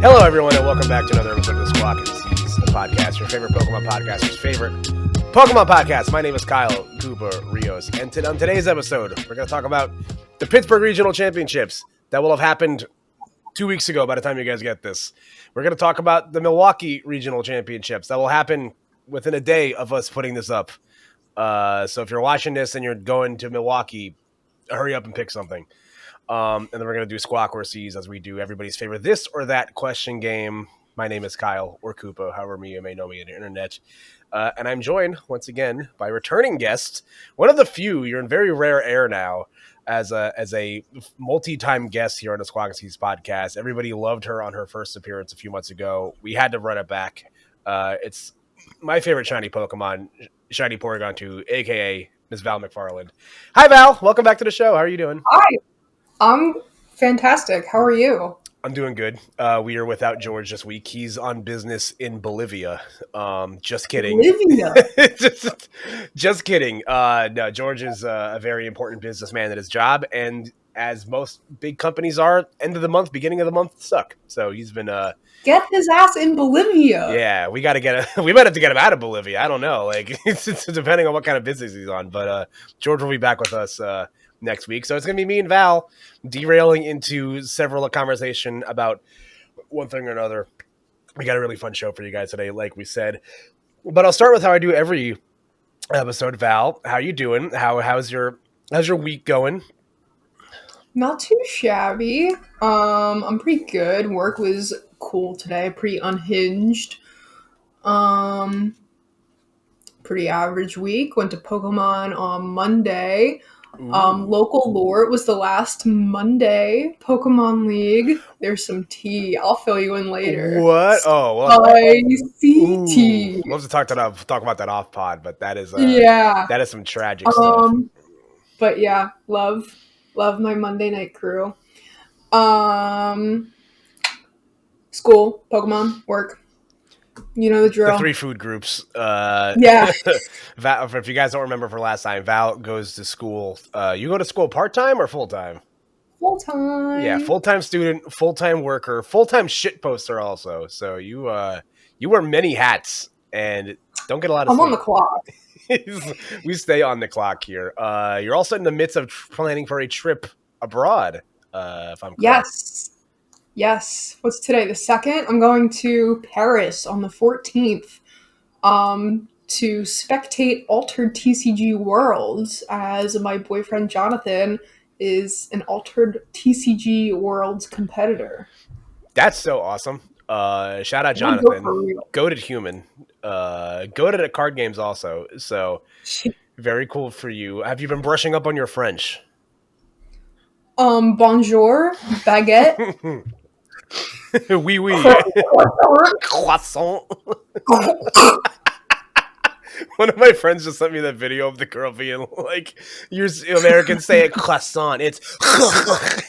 Hello, everyone, and welcome back to another episode of the Squawk Seize podcast, your favorite Pokemon podcaster's favorite Pokemon podcast. My name is Kyle Cooper Rios, and on today's episode, we're going to talk about the Pittsburgh Regional Championships that will have happened 2 weeks ago by the time you guys get this. We're going to talk about the Milwaukee Regional Championships that will happen within a day of us putting this up. So if you're watching this and you're going to Milwaukee, hurry up and pick something. And then we're going to do Squawk Seize as we do everybody's favorite this or that question game. My name is Kyle, or Koopa, however you may know me on the internet. And I'm joined, once again, by returning guest. One of the few, you're in very rare air now, as a multi-time guest here on the Squawk Seize podcast. Everybody loved her on her first appearance a few months ago. We had to run it back. It's my favorite shiny Pokemon, shinyporygon2, a.k.a. Ms. Val McFarland. Hi, Val. Welcome back to the show. How are you doing? Hi. I'm fantastic. How are you? I'm doing good. We are without George this week. He's on business in Bolivia. Just kidding. Bolivia? just kidding. No, George is a very important businessman at his job, and as most big companies are, end of the month, beginning of the month suck. So he's been get his ass in Bolivia. Yeah, we got to we might have to get him out of Bolivia. I don't know. Like it's depending on what kind of business he's on. But George will be back with us next week. So it's going to be me and Val derailing into several conversation about one thing or another. We got a really fun show for you guys today, like we said. But I'll start with how I do every episode. Val, how you doing? How's your week going? Not too shabby. I'm pretty good. Work was cool today. Pretty unhinged. Pretty average week. Went to Pokemon on Monday. Local lore, it was the last Monday Pokemon League. There's some tea. I'll fill you in later. What? Oh, well. Spicy tea. We'll have to talk about that off pod, but that is that is some tragic stuff. But yeah, love my Monday night crew. School, Pokemon, work. You know the drill. The 3 food groups. Yeah. Val, if you guys don't remember for last time, Val goes to school. You go to school part-time or full-time? Full-time. Yeah, full-time student, full-time worker, full-time shit poster also. So you wear many hats and don't get a lot of sleep. I'm on the clock. We stay on the clock here. You're also in the midst of planning for a trip abroad, if I'm correct. Yes. What's today? The 2nd? I'm going to Paris on the 14th to spectate Altered TCG Worlds, as my boyfriend Jonathan is an Altered TCG Worlds competitor. That's so awesome. Shout out Jonathan. Goated human. Goated at card games also. So very cool for you. Have you been brushing up on your French? Bonjour, baguette. Oui. Croissant. One of my friends just sent me that video of the girl being like, "You Americans say it croissant." It's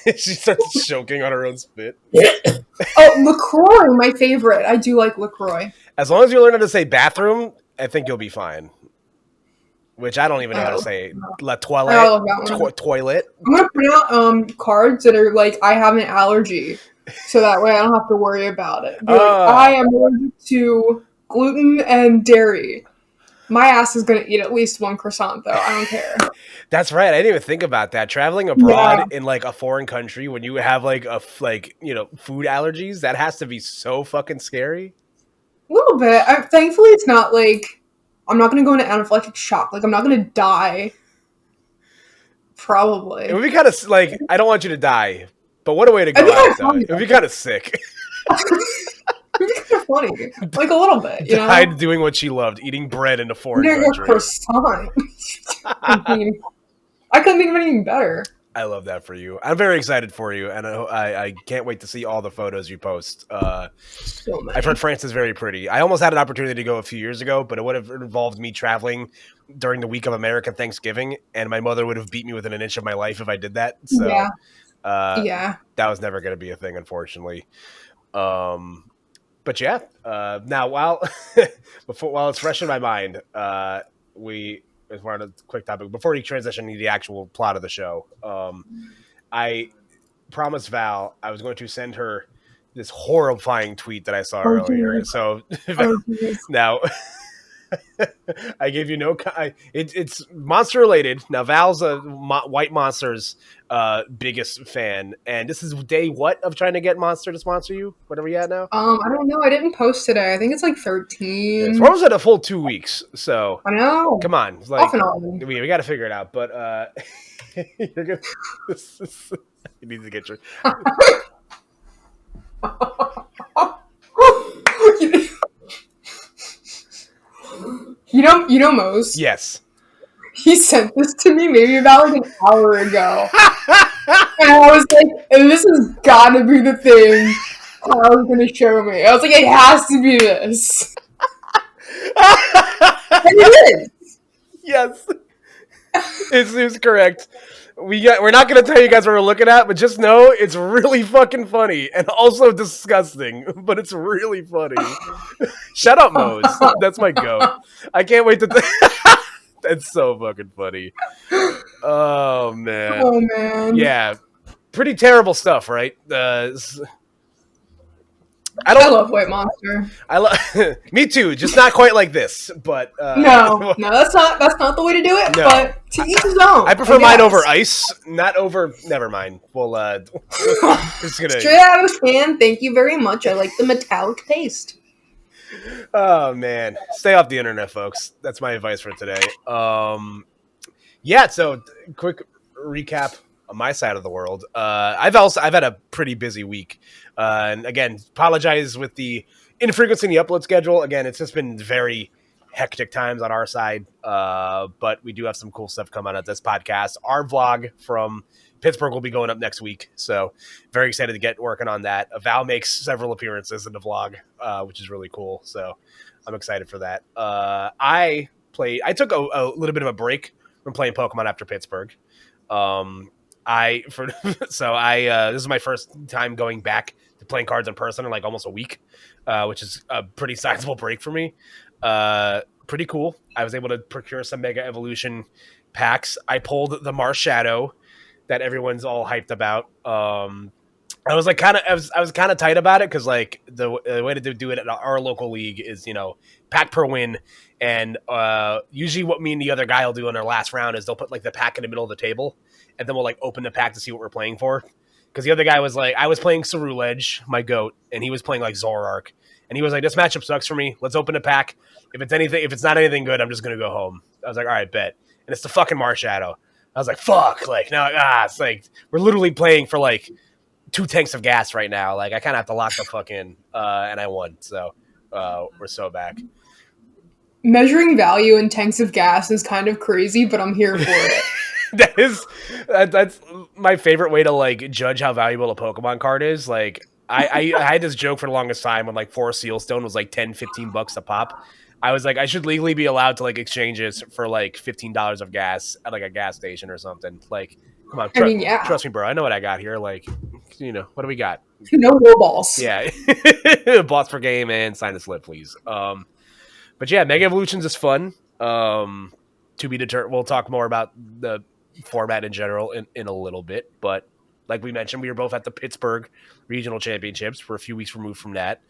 she starts choking on her own spit. LaCroix, my favorite. I do like LaCroix. As long as you learn how to say bathroom, I think you'll be fine. Which I don't even know how to say. La toilette. Toilet. I'm gonna print out cards that are like, I have an allergy, so that way I don't have to worry about it. Like, I am allergic to gluten and dairy. My ass is gonna eat at least one croissant, though. I don't care. That's right. I didn't even think about that. Traveling abroad in like a foreign country when you have like food allergies, that has to be so fucking scary. A little bit. Thankfully, it's not like I'm not gonna go into anaphylactic shock. Like I'm not gonna die. Probably. It would be kind of like, I don't want you to die, but what a way to go out, though. It would be kind of sick. It'd be kind of funny. Like a little bit, you know? Died doing what she loved, eating bread in a foreign country. Croissant. I couldn't think of anything better. I love that for you. I'm very excited for you, and I can't wait to see all the photos you post. I've heard France is very pretty. I almost had an opportunity to go a few years ago, but it would have involved me traveling during the week of American Thanksgiving, and my mother would have beat me within an inch of my life if I did that. So, that was never going to be a thing, unfortunately. But yeah, now while it's fresh in my mind, as one of the quick topic before we transition to the actual plot of the show, I promised Val I was going to send her this horrifying tweet that I saw Oh, earlier. geez. So Oh, geez. now I gave you no. It's monster related. Now Val's a White Monster's biggest fan, and this is day what of trying to get Monster to sponsor you? What are we at now? I don't know. I didn't post today. I think it's like Yeah, 13. so we're almost at a full 2 weeks. So I know. come on, it's Off like and on. we got to figure it out. But you're gonna. You need to get your. You know, Mose. Yes. He sent this to me maybe about like an hour ago, and I was like, "This has got to be the thing Kyle's gonna show me." I was like, "It has to be this," and it is. Yes. It's correct. We're not going to tell you guys what we're looking at, but just know it's really fucking funny and also disgusting, but it's really funny. Shut up, Mose. That's my goat. I can't wait to. That's so fucking funny. Oh man. Oh man. Yeah, pretty terrible stuff, right? I love White Monster. I love. Me too. Just not quite like this, but No, that's not the way to do it. No. But to each his own. I prefer mine over ice, not over. Never mind. Well, just gonna straight out of the can. Thank you very much. I like the metallic taste. Oh man, stay off the internet, folks. That's my advice for today. Yeah. So, quick recap on my side of the world. I've had a pretty busy week, and again, apologize with the infrequency in the upload schedule. Again, it's just been very hectic times on our side, but we do have some cool stuff coming out of this podcast. Our vlog from Pittsburgh will be going up next week, so very excited to get working on that. Val makes several appearances in the vlog, which is really cool, so I'm excited for that. I took a little bit of a break from playing Pokemon after Pittsburgh. This is my first time going back to playing cards in person in like almost a week, which is a pretty sizable break for me. Pretty cool. I was able to procure some Mega Evolution packs. I pulled the Marshadow that everyone's all hyped about. I was kind of tight about it because like the way to do it at our local league is, pack per win, and usually what me and the other guy will do in our last round is they'll put like the pack in the middle of the table, and then we'll like open the pack to see what we're playing for. Because the other guy was like, I was playing Ceruledge, my goat, and he was playing like Zoroark, and he was like, this matchup sucks for me. Let's open the pack. If it's not anything good, I'm just gonna go home. I was like, all right, bet. And it's the fucking Marshadow. I was like, fuck, like now, it's like we're literally playing for like 2 tanks of gas right now. Like I kind of have to lock the fuck in, and I won. So we're so back. Measuring value in tanks of gas is kind of crazy, but I'm here for it. That's my favorite way to like judge how valuable a Pokemon card is. Like I had this joke for the longest time when like 4 Sealstone was like $10-15 a pop. I was like, I should legally be allowed to like exchange it for like $15 of gas at like a gas station or something. Like, come on, trust me, bro. I know what I got here. Like, what do we got? No low balls. Yeah, boss per game and sign a slip, please. But yeah, Mega Evolutions is fun. To be determined. We'll talk more about the format in general in a little bit. But like we mentioned, we were both at the Pittsburgh Regional Championships. We're a few weeks removed from that.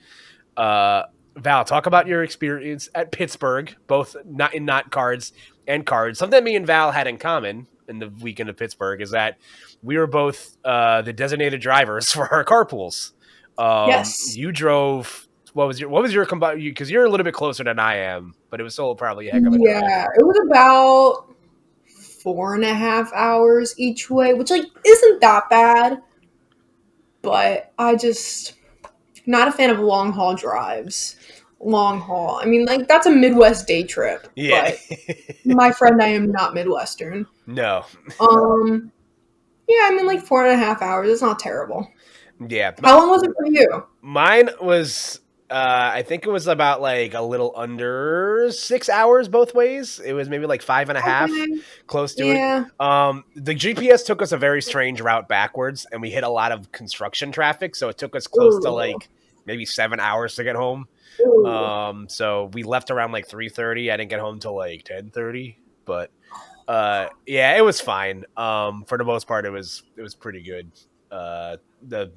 Val, talk about your experience at Pittsburgh, both not cards and cards. Something me and Val had in common in the weekend of Pittsburgh is that we were both the designated drivers for our carpools. Yes. You drove. What was your combined? Because you're a little bit closer than I am, but it was still probably a heck of a drive. Yeah, it was about 4.5 hours each way, which like isn't that bad. But I just not a fan of long haul drives. Long haul. I mean, like that's a Midwest day trip. Yeah. But my friend, I am not Midwestern. No. Yeah, I mean like 4.5 hours. It's not terrible. Yeah. How long was it for you? Mine was. I think it was about like a little under 6 hours both ways. It was maybe like 5.5, close to it. The GPS took us a very strange route backwards, and we hit a lot of construction traffic, so it took us close to like maybe 7 hours to get home. So we left around like 3:30. I didn't get home till like 10:30, but yeah, it was fine. For the most part, it was pretty good. The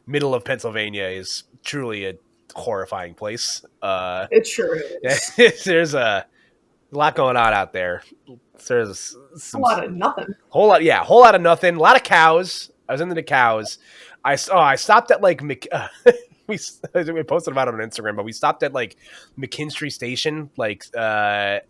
middle of Pennsylvania is truly a horrifying place. It sure is. There's a lot going on out there. There's A some lot of nothing. whole lot of nothing. A lot of cows. I was into the cows. I stopped at like we posted about it on Instagram, but we stopped at like McKinstry Station, like and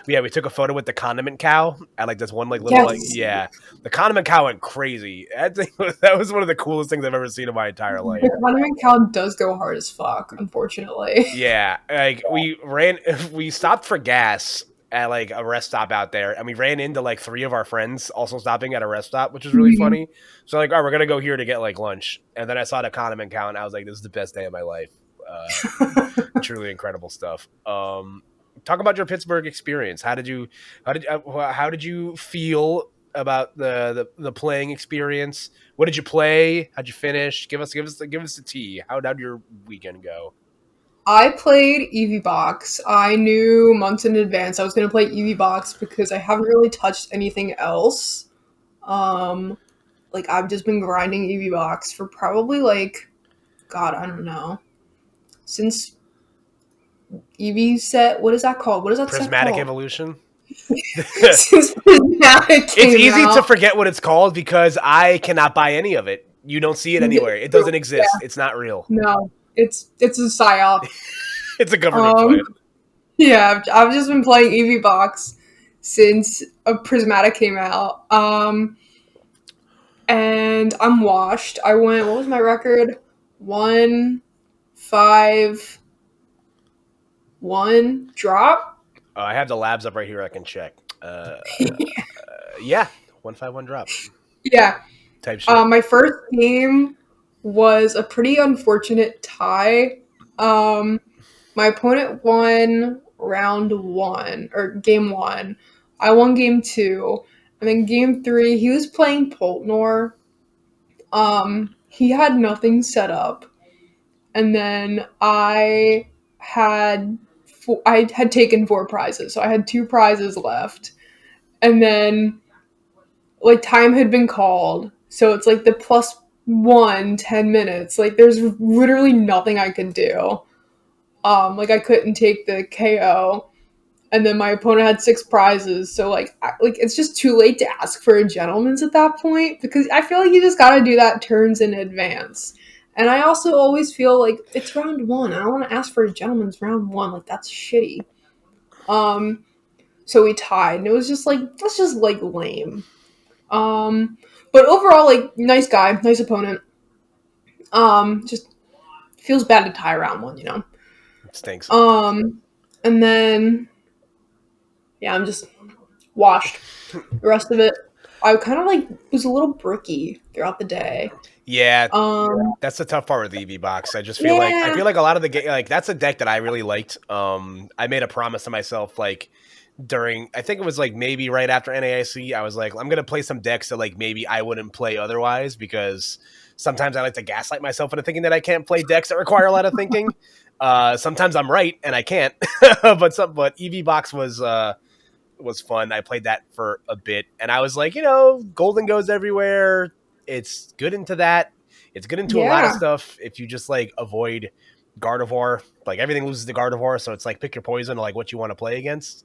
we took a photo with the condiment cow at like this one like little the condiment cow went crazy. That was one of the coolest things I've ever seen in my entire life. The condiment cow does go hard as fuck, unfortunately. Yeah, like we stopped for gas at like a rest stop out there, and we ran into like 3 of our friends also stopping at a rest stop, which was really funny. So like, all right, we're gonna go here to get like lunch, and then I saw the condiment cow, and I was like, this is the best day of my life. Truly incredible stuff. Talk about your Pittsburgh experience. How did you feel about the playing experience? What did you play? How'd you finish? Give us the tea. How did your weekend go? I played EV Box. I knew months in advance I was going to play EV Box because I haven't really touched anything else. Like I've just been grinding EV Box for probably like, God, I don't know, since EV set. What is that called? What is that Prismatic set called? Evolution. Since Prismatic came It's easy out. to forget what it's called because I cannot buy any of it. You don't see it anywhere. It doesn't exist. Yeah. It's not real. No, it's a psyop. It's a government plan. Yeah, I've just been playing EV Box since Prismatic came out. And I'm washed. I went, what was my record? 1-5-1 drop. I have the labs up right here. I can check. Yeah, 1-5-1 drop. Yeah. Type shit. My first game was a pretty unfortunate tie. My opponent won round 1 or game 1. I won game 2, and then game 3 he was playing Poltnor. He had nothing set up, and then I had taken 4 prizes, so I had 2 prizes left, and then like time had been called, so it's like the +1 10 minutes. Like there's literally nothing I could do. Like I couldn't take the KO, and then my opponent had 6 prizes. So like it's just too late to ask for a gentleman's at that point, because I feel like you just gotta do that turns in advance. And I also always feel like it's round 1. I don't want to ask for a gentleman's round 1. Like that's shitty. So we tied, and it was just like, that's just like lame. But overall, like nice guy, nice opponent. Just feels bad to tie round 1, you know. It stinks. And then I'm just washed. The rest of it, I kind of like was a little bricky throughout the day. Yeah, that's the tough part with the EV Box. I just feel like a lot of the like that's a deck that I really liked. I made a promise to myself like during, I think it was like maybe right after NAIC, I was like, I'm gonna play some decks that like maybe I wouldn't play otherwise, because sometimes I like to gaslight myself into thinking that I can't play decks that require a lot of thinking. Sometimes I'm right and I can't, but EV Box was fun. I played that for a bit, and I was like, Golden goes everywhere. It's good into that. It's good into a lot of stuff. If you just like avoid Gardevoir, like everything loses to Gardevoir, so it's like pick your poison, like what you want to play against.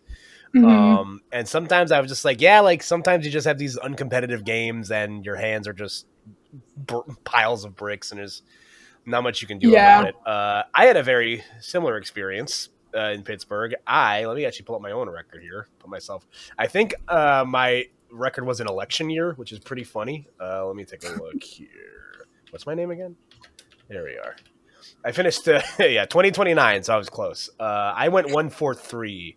Mm-hmm. And sometimes I was just like, sometimes you just have these uncompetitive games, and your hands are just piles of bricks, and there's not much you can do about it. I had a very similar experience in Pittsburgh. Let me actually pull up my own record here. I think my record was an election year, which is pretty funny. Let me take a look here. What's my name again? There we are. I finished 2029, so I was close. I went 1-4-3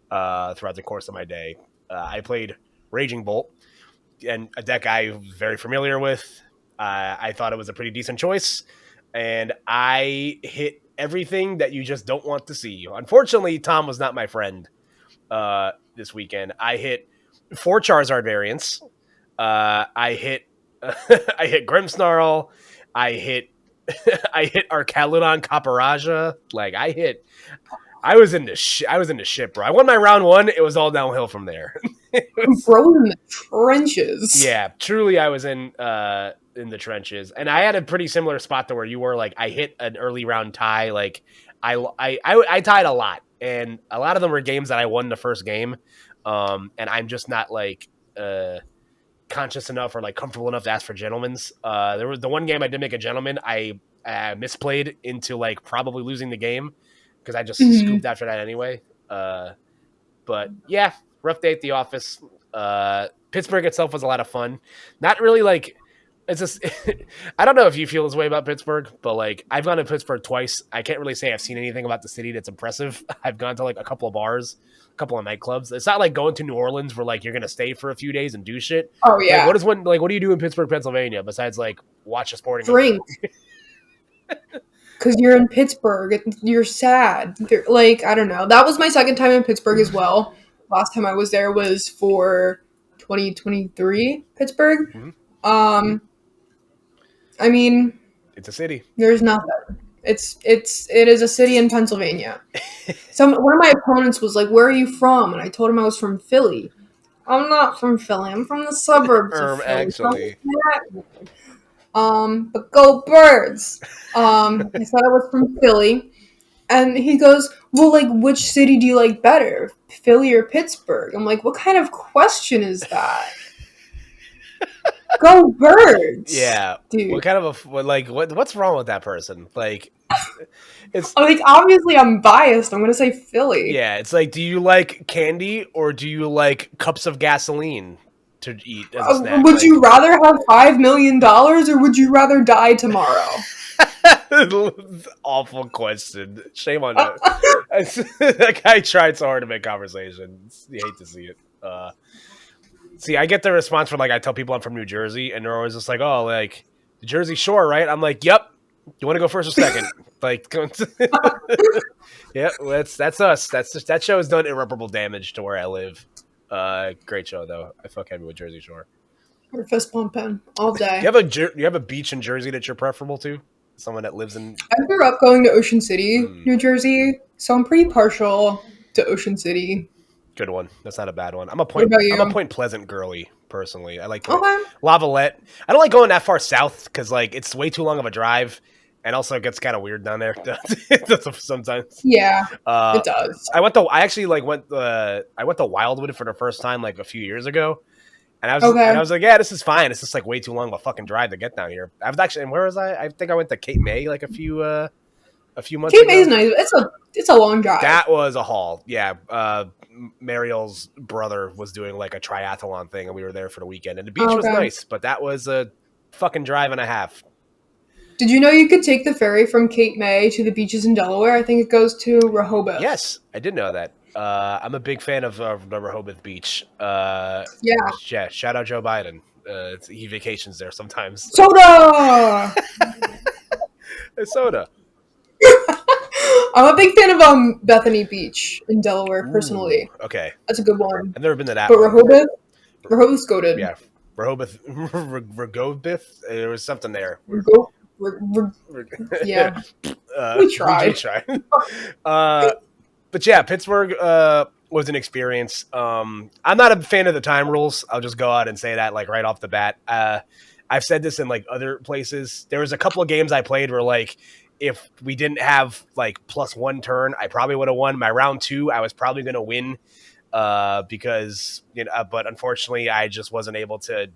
throughout the course of my day. I played Raging Bolt, and a deck I'm very familiar with. I thought it was a pretty decent choice, and I hit everything that you just don't want to see. Unfortunately, Tom was not my friend this weekend. I hit 4 Charizard variants. I hit Grimmsnarl. I hit Arcaludon Caparaja. Like I was in the shit, bro. I won my round 1. It was all downhill from there. Bro in the trenches. Yeah, truly, I was in in the trenches. And I had a pretty similar spot to where you were. Like, I hit an early round tie. Like, I tied a lot, and a lot of them were games that I won the first game. And I'm just not like conscious enough or like comfortable enough to ask for gentlemen's. There was the one game I did make a gentleman. I misplayed into like probably losing the game because I just scooped after that anyway. But yeah, rough day at the office. Pittsburgh itself was a lot of fun. Not really like it's just I don't know if you feel this way about Pittsburgh, but like I've gone to Pittsburgh twice. I can't really say I've seen anything about the city that's impressive. I've gone to like a couple of bars, a couple of nightclubs. It's not like going to New Orleans where like you're gonna stay for a few days and do shit. Oh yeah. Like what do you do in Pittsburgh, Pennsylvania besides like watch a sporting drink? Because you're in Pittsburgh, you're sad. Like, I don't know. That was my second time in Pittsburgh as well. Last time I was there was for 2023 Pittsburgh. Mm-hmm. I mean, it's a city. There's nothing. It is a city in Pennsylvania. One of my opponents was like, "Where are you from?" And I told him I was from Philly. I'm not from Philly. I'm from the suburbs of Philly. Actually. But go Birds. I said I was from Philly. And he goes, well, like, which city do you like better? Philly or Pittsburgh? I'm like, what kind of question is that? Go Birds. Yeah. Dude. What kind of what's wrong with that person? Like, it's like, obviously I'm biased. I'm going to say Philly. Yeah. It's like, do you like candy or do you like cups of gasoline to eat as a snack? Would you rather have $5 million or would you rather die tomorrow? Awful question. Shame on you. That guy tried so hard to make conversation. You hate to see it. See, I get the response from like I tell people I'm from New Jersey, and they're always just like, "Oh, like the Jersey Shore, right?" I'm like, "Yep." You want to go first or second? Like, yeah, that's us. That show has done irreparable damage to where I live. Great show though. I fuck heavy with Jersey Shore. We're fist pumping all day. You have a beach in Jersey that you're preferable to? Someone that lives in. I grew up going to Ocean City, New Jersey, so I'm pretty partial to Ocean City. Good one. That's not a bad one. I'm a Point Pleasant girly personally. I like Lavalette. I don't like going that far south because like it's way too long of a drive, and also it gets kind of weird down there sometimes. Yeah, it does. I went to Wildwood for the first time like a few years ago. And I was like, yeah, this is fine. It's just like way too long of a fucking drive to get down here. And where was I? I think I went to Cape May like a few months ago. Cape May is nice. It's a long drive. That was a haul. Yeah. Mariel's brother was doing like a triathlon thing and we were there for the weekend. And the beach was nice, but that was a fucking drive and a half. Did you know you could take the ferry from Cape May to the beaches in Delaware? I think it goes to Rehoboth. Yes, I did know that. I'm a big fan of the Rehoboth Beach. Yeah. Shout out Joe Biden. He vacations there sometimes. Soda! Soda. I'm a big fan of Bethany Beach in Delaware, personally. Ooh, okay. That's a good one. I've never been to that but one. Rehoboth's goated. Yeah. Rehoboth. There was something there. Yeah. We tried. But yeah, Pittsburgh was an experience. I'm not a fan of the time rules. I'll just go out and say that like right off the bat. I've said this in like other places. There was a couple of games I played where like if we didn't have like +1 turn, I probably would have won. My round 2, I was probably going to win because but unfortunately I just wasn't able to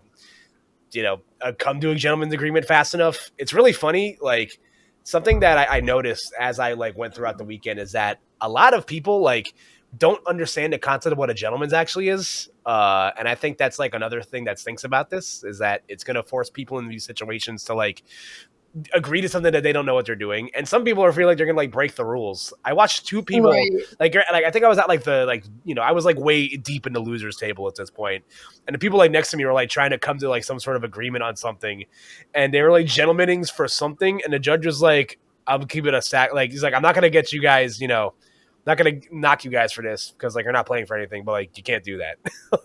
come to a gentleman's agreement fast enough. It's really funny. Like something that I noticed as I like went throughout the weekend is that a lot of people like don't understand the concept of what a gentleman's actually is. And I think that's like another thing that stinks about this is that it's going to force people in these situations to like agree to something that they don't know what they're doing. And some people are feeling like they're going to like break the rules. I watched 2 people like I think I was at like I was like way deep in the losers table at this point. And the people like next to me were like trying to come to like some sort of agreement on something. And they were like gentlemanings for something. And the judge was like, I'll keep it a stack. Like, he's like, I'm not going to get you guys, not going to knock you guys for this because like you're not playing for anything, but like you can't do that.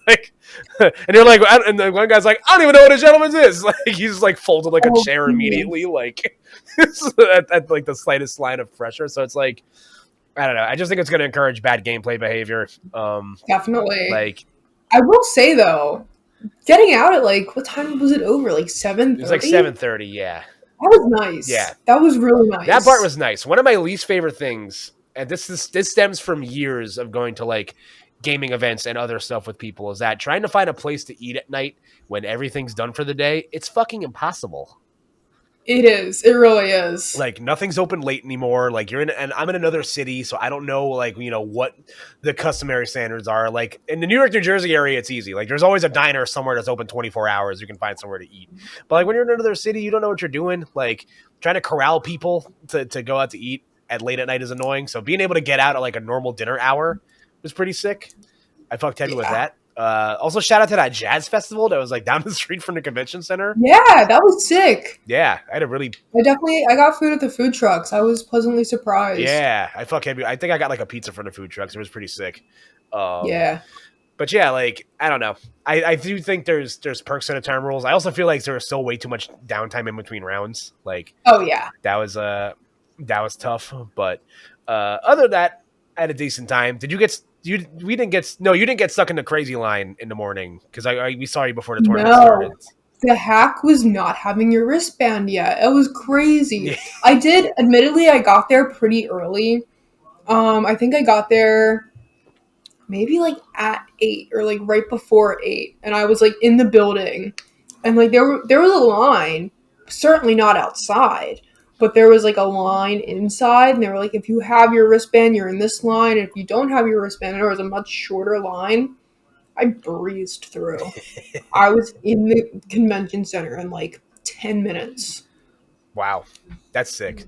Like, and they're like, and the one guy's like, I don't even know what a gentleman's is. Like he's just like folded like a chair immediately, like at like the slightest line of pressure. So it's like, I don't know. I just think it's going to encourage bad gameplay behavior. Definitely. Like, I will say though, getting out at like what time was it over? Like 7:30? It was like 7:30. Yeah. That was nice. Yeah. That was really nice. That part was nice. One of my least favorite things, and this stems from years of going to like gaming events and other stuff with people, is that trying to find a place to eat at night when everything's done for the day, it's fucking impossible. It is. It really is. Like nothing's open late anymore. Like and I'm in another city, so I don't know like what the customary standards are. Like in the New York, New Jersey area, it's easy. Like there's always a diner somewhere that's open 24 hours. You can find somewhere to eat. But like when you're in another city, you don't know what you're doing. Like trying to corral people to go out to eat at late at night is annoying. So being able to get out at like a normal dinner hour was pretty sick. I fucked heavy with that. Also, shout out to that jazz festival that was like down the street from the convention center. Yeah, that was sick. Yeah, I had a really. I got food at the food trucks. I was pleasantly surprised. Yeah, I fuck heavy. I think I got like a pizza from the food trucks. It was pretty sick. Yeah. But yeah, like I don't know. I do think there's perks to the term rules. I also feel like there was still way too much downtime in between rounds. Like Oh yeah. that was tough. But other than that, I had a decent time. Did you get you didn't get stuck in the crazy line in the morning because we saw you before the tournament started. The hack was not having your wristband yet. It was crazy. Yeah. Admittedly, I got there pretty early. I think I got there maybe like at 8 or like right before 8, and I was like in the building, and like there was a line, certainly not outside, but there was like a line inside, and they were like, if you have your wristband, you're in this line, and if you don't have your wristband, there was a much shorter line. I breezed through. I was in the convention center in like 10 minutes. Wow, that's sick.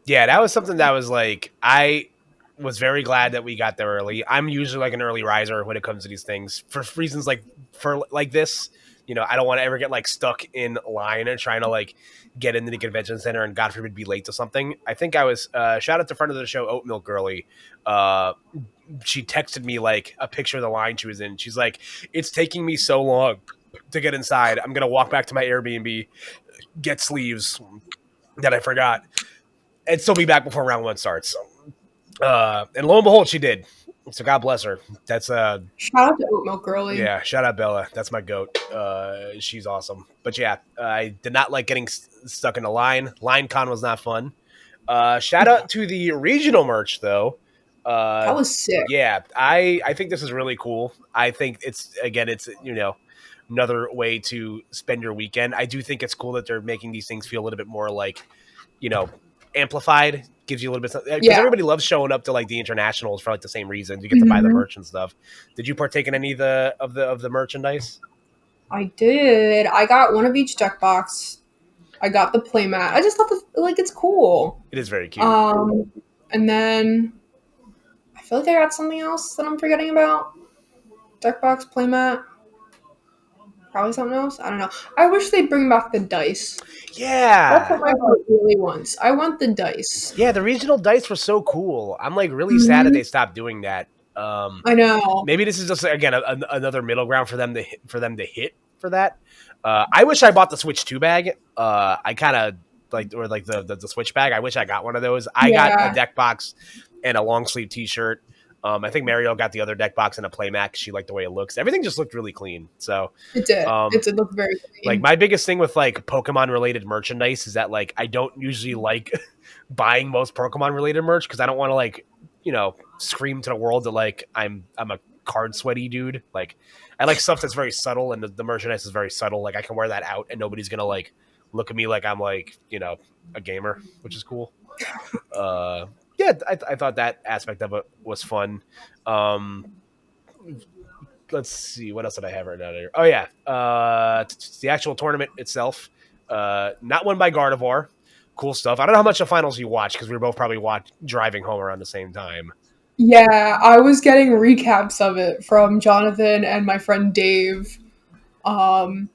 Yeah, that was something that was like I was very glad that we got there early. I'm usually like an early riser when it comes to these things for reasons like this. I don't want to ever get like stuck in line and trying to like get into the convention center and God forbid be late to something. I think I was shout out to friend of the show, Oat Milk Girly. She texted me like a picture of the line she was in. She's like, it's taking me so long to get inside. I'm going to walk back to my Airbnb, get sleeves that I forgot, and still be back before round one starts. And lo and behold, she did. So God bless her. That's shout out to Oat Milk Girly. Yeah, shout out Bella. That's my goat. She's awesome. But yeah, I did not like getting stuck in a line. Line con was not fun. Shout out to the regional merch though. That was sick. Yeah, I think this is really cool. I think it's another way to spend your weekend. I do think it's cool that they're making these things feel a little bit more like, amplified. Gives you a little bit because everybody loves showing up to like the internationals for like the same reason. You get to buy the merch and stuff. Did you partake in any of the merchandise? I did. I got one of each deck box. I got the playmat. I just thought it's cool. It is very cute. And then I feel like I got something else that I'm forgetting about. Deck box, playmat. Probably something else. I don't know. I wish they'd bring back the dice. Yeah. That's what my heart really wants. I want the dice. Yeah, the regional dice were so cool. I'm like really sad that they stopped doing that. I know. Maybe this is just again another middle ground for them to hit for that. I wish I bought the Switch 2 bag. I kind of like the Switch bag. I wish I got one of those. I got a deck box and a long sleeve T-shirt. I think Mario got the other deck box and a playmat. She liked the way it looks. Everything just looked really clean. So it did. It did look very clean. Like my biggest thing with like Pokemon related merchandise is that like I don't usually like buying most Pokemon related merch because I don't want to like scream to the world that like I'm a card sweaty dude. Like I like stuff that's very subtle and the merchandise is very subtle. Like I can wear that out and nobody's gonna like look at me like I'm like a gamer, which is cool. Yeah, I thought that aspect of it was fun. Let's see. What else did I have right now? Oh, yeah. The actual tournament itself. Not won by Gardevoir. Cool stuff. I don't know how much of finals you watched because we were both probably driving home around the same time. Yeah, I was getting recaps of it from Jonathan and my friend Dave. I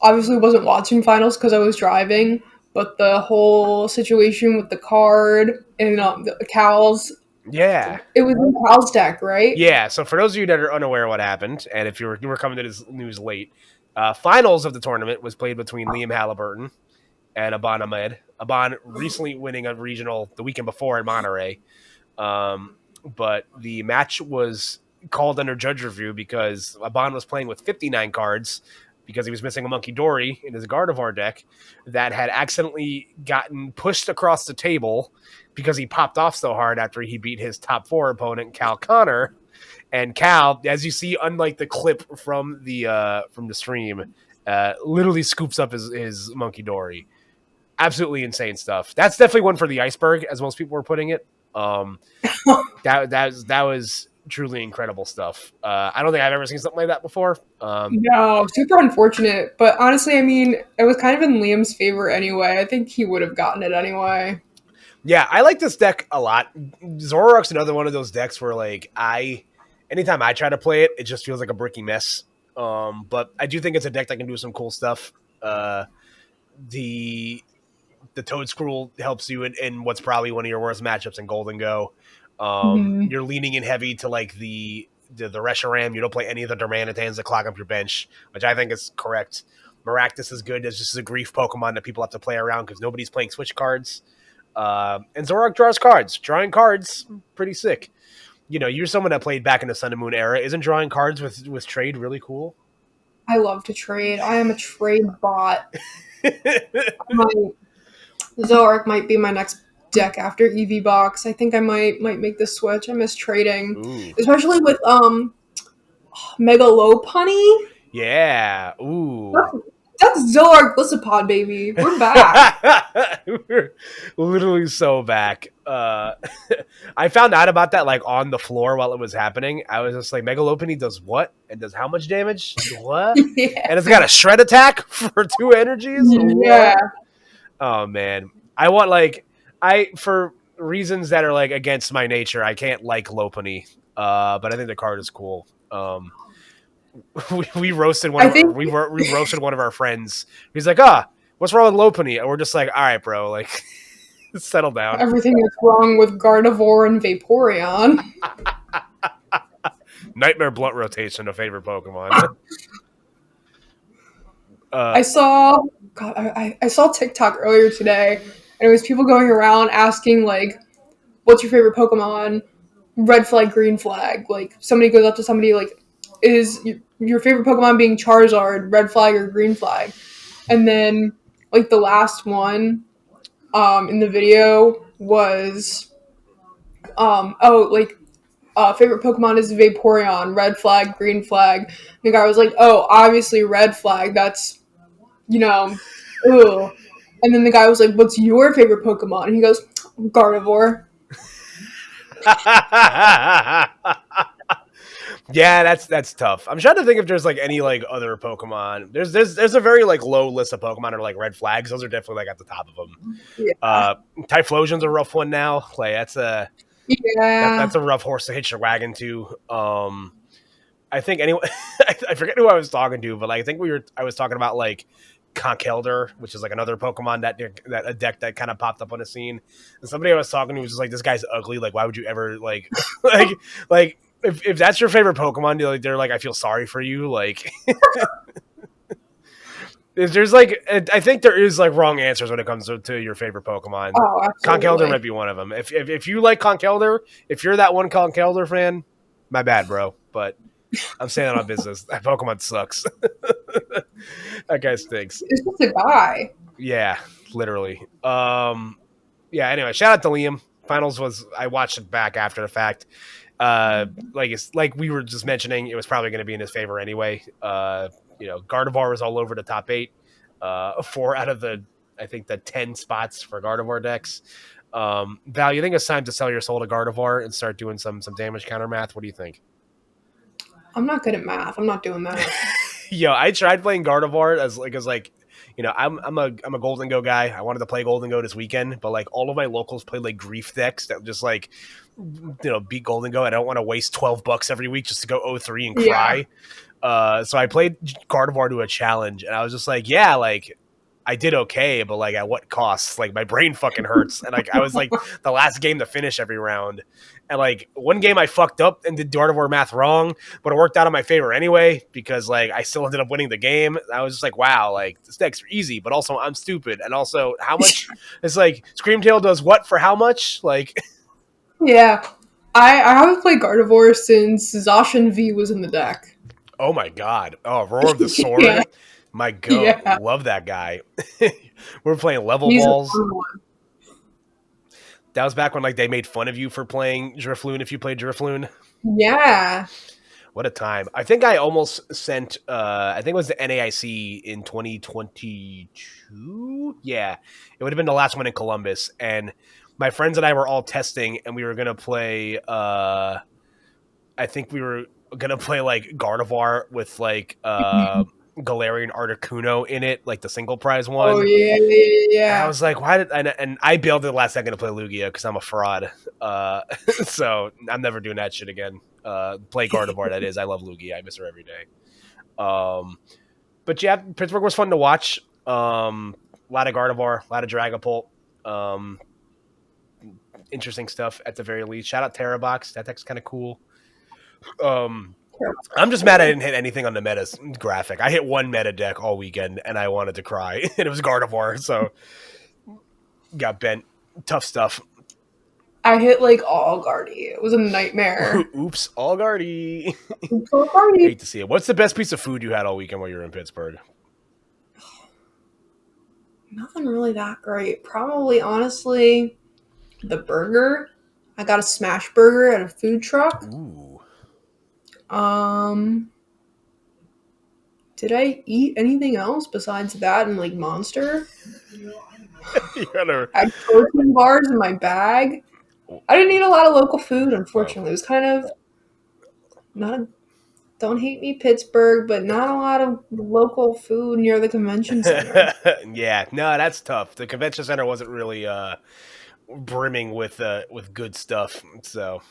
obviously wasn't watching finals because I was driving, but the whole situation with the card and the Cal's. Yeah. It was in Cal's deck, right? Yeah, so for those of you that are unaware of what happened, and if you were coming to this news late, finals of the tournament was played between Liam Halliburton and Aban Ahmed. Aban recently winning a regional the weekend before in Monterey. But the match was called under judge review because Aban was playing with 59 cards because he was missing a Monkey Dory in his Gardevoir deck that had accidentally gotten pushed across the table because he popped off so hard after he beat his top 4 opponent, Cal Connor. And Cal, as you see, unlike the clip from the stream, literally scoops up his Monkey Dory. Absolutely insane stuff. That's definitely one for the iceberg, as most people were putting it. That was truly incredible stuff. I don't think I've ever seen something like that before. No, super unfortunate. But honestly, I mean, it was kind of in Liam's favor anyway. I think he would have gotten it anyway. Yeah, I like this deck a lot. Zoroark's another one of those decks where, like, anytime I try to play it, it just feels like a bricky mess. But I do think it's a deck that can do some cool stuff. The Toad Scroll helps you in what's probably one of your worst matchups in Golden Go. You're leaning in heavy to like the Reshiram. You don't play any of the Darmanitans that clog up your bench, which I think is correct. Maractus is good as just a grief Pokemon that people have to play around because nobody's playing Switch cards. And Zoroark draws cards. Drawing cards, pretty sick. You know, you're someone that played back in the Sun and Moon era. Isn't drawing cards with trade really cool? I love to trade. I am a trade bot. Zoroark might be my next deck after EV Box. I think I might make the switch. I miss trading, especially with Megalopunny. Yeah. Ooh. That's Zoroark Blissapod, baby. We're back. We're literally so back. I found out about that like on the floor while it was happening. I was just like, Megalopunny does what? And does how much damage? What? Yeah. And it's got a shred attack for 2 energies? Yeah. What? Oh, man. I want for reasons that are like against my nature, I can't like Lopunny. But I think the card is cool. We roasted we roasted one of our friends. He's like, what's wrong with Lopunny? And we're just like, all right, bro, like, settle down. Everything that's wrong with Gardevoir and Vaporeon. Nightmare Blunt Rotation, a favorite Pokemon. I saw TikTok earlier today, and it was people going around asking, like, what's your favorite Pokemon? Red flag, green flag. Like, somebody goes up to somebody, like, is your favorite Pokemon being Charizard, red flag or green flag? And then, like, the last one in the video was, favorite Pokemon is Vaporeon, red flag, green flag. And the guy was like, oh, obviously red flag, that's, ugh. And then the guy was like, what's your favorite Pokemon? And he goes, Gardevoir. Yeah, that's tough. I'm trying to think if there's like any like other Pokemon. There's a very like low list of Pokemon that are like red flags. Those are definitely like at the top of them. Yeah. Typhlosion's a rough one now. Like that's a rough horse to hitch your wagon to. I think anyway, I forget who I was talking to, but like I think I was talking about like Conkeldurr, which is like another Pokemon that a deck that kind of popped up on the scene. And somebody I was talking to was just like, this guy's ugly. Like, why would you ever like like if that's your favorite Pokemon, they're like, I feel sorry for you. Like, there's like, I think there is like wrong answers when it comes to your favorite Pokemon. Oh, Conkeldurr might be one of them. If you like Conkeldurr, if you're that one Conkeldurr fan, my bad, bro. But I'm saying that on business. That Pokemon sucks. That guy stinks. It's just a guy. Yeah, literally. Yeah. Anyway, shout out to Liam. Finals I watched it back after the fact. Like we were just mentioning, it was probably going to be in his favor anyway. Gardevoir was all over the top 8. 4 out of the 10 spots for Gardevoir decks. Val, you think it's time to sell your soul to Gardevoir and start doing some damage counter math? What do you think? I'm not good at math. I'm not doing that. Yo, I tried playing Gardevoir as I'm a Golden Go guy. I wanted to play Golden Go this weekend, but like all of my locals play like grief decks that just like beat Golden Go. I don't want to waste $12 every week just to go 0-3 and cry. Yeah. So I played Gardevoir to a challenge, and I was just like, yeah, like I did okay, but like at what cost? Like my brain fucking hurts, and like I was like the last game to finish every round, and like one game I fucked up and did Gardevoir math wrong, but it worked out in my favor anyway because like I still ended up winning the game. I was just like, wow, like this deck's easy, but also I'm stupid, and also how much? It's like Screamtail does what for how much? Like, yeah, I haven't played Gardevoir since Zacian V was in the deck. Oh my god. Oh, Roar of the Sword. Yeah. My goat. Yeah. Love that guy. We're playing level He's a balls. fun one. That was back when like they made fun of you for playing Drifloon if you played Drifloon. Yeah. What a time. I think I almost sent I think it was the NAIC in 2022. Yeah. It would have been the last one in Columbus, and my friends and I were all testing, and we were going to play I think we were gonna play like Gardevoir with like Galarian Articuno in it, like the single prize Oh, one. And I yeah. was like, why did and I bailed at the last second to play Lugia because I'm a fraud. So I'm never doing that shit again. Play Gardevoir, that is. I love Lugia. I miss her every day. But yeah, Pittsburgh was fun to watch. A lot of Gardevoir, a lot of Dragapult. Interesting stuff at the very least. Shout out Terrabox. That deck's kind of cool. I'm just mad I didn't hit anything on the meta graphic. I hit one meta deck all weekend, and I wanted to cry. And it was Gardevoir, so got bent. Tough stuff. I hit like all Guardy. It was a nightmare. Oops, all Guardy. All Guardy. Hate to see it. What's the best piece of food you had all weekend while you were in Pittsburgh? Nothing really that great. Probably, honestly, the burger. I got a smash burger at a food truck. Ooh. Did I eat anything else besides that and like Monster? I had protein bars in my bag. I didn't eat a lot of local food, unfortunately. It was kind of not a, don't hate me, Pittsburgh, but not a lot of local food near the convention center. Yeah, no, that's tough. The convention center wasn't really brimming with good stuff, so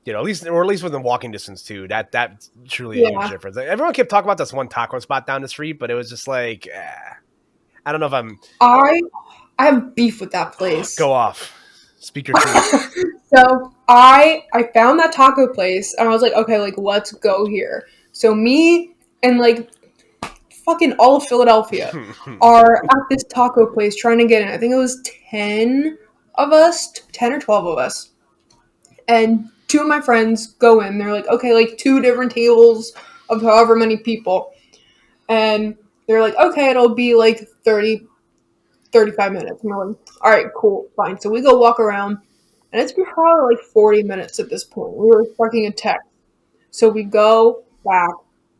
you know, at least within walking distance too. That's truly a huge difference. Like, everyone kept talking about this one taco spot down the street, but it was just like, I don't know if I'm. I have beef with that place. Go off, speak your truth. So I found that taco place and I was like, okay, like let's go here. So me and like fucking all of Philadelphia are at this taco place trying to get in. I think it was 10 of us, 10 or 12 of us. And two of my friends go in. They're like, okay, like 2 different tables of however many people. And they're like, okay, it'll be like 30, 35 minutes. And we're like, all right, cool, fine. So we go walk around. And it's been probably like 40 minutes at this point. We were expecting a text. So we go back.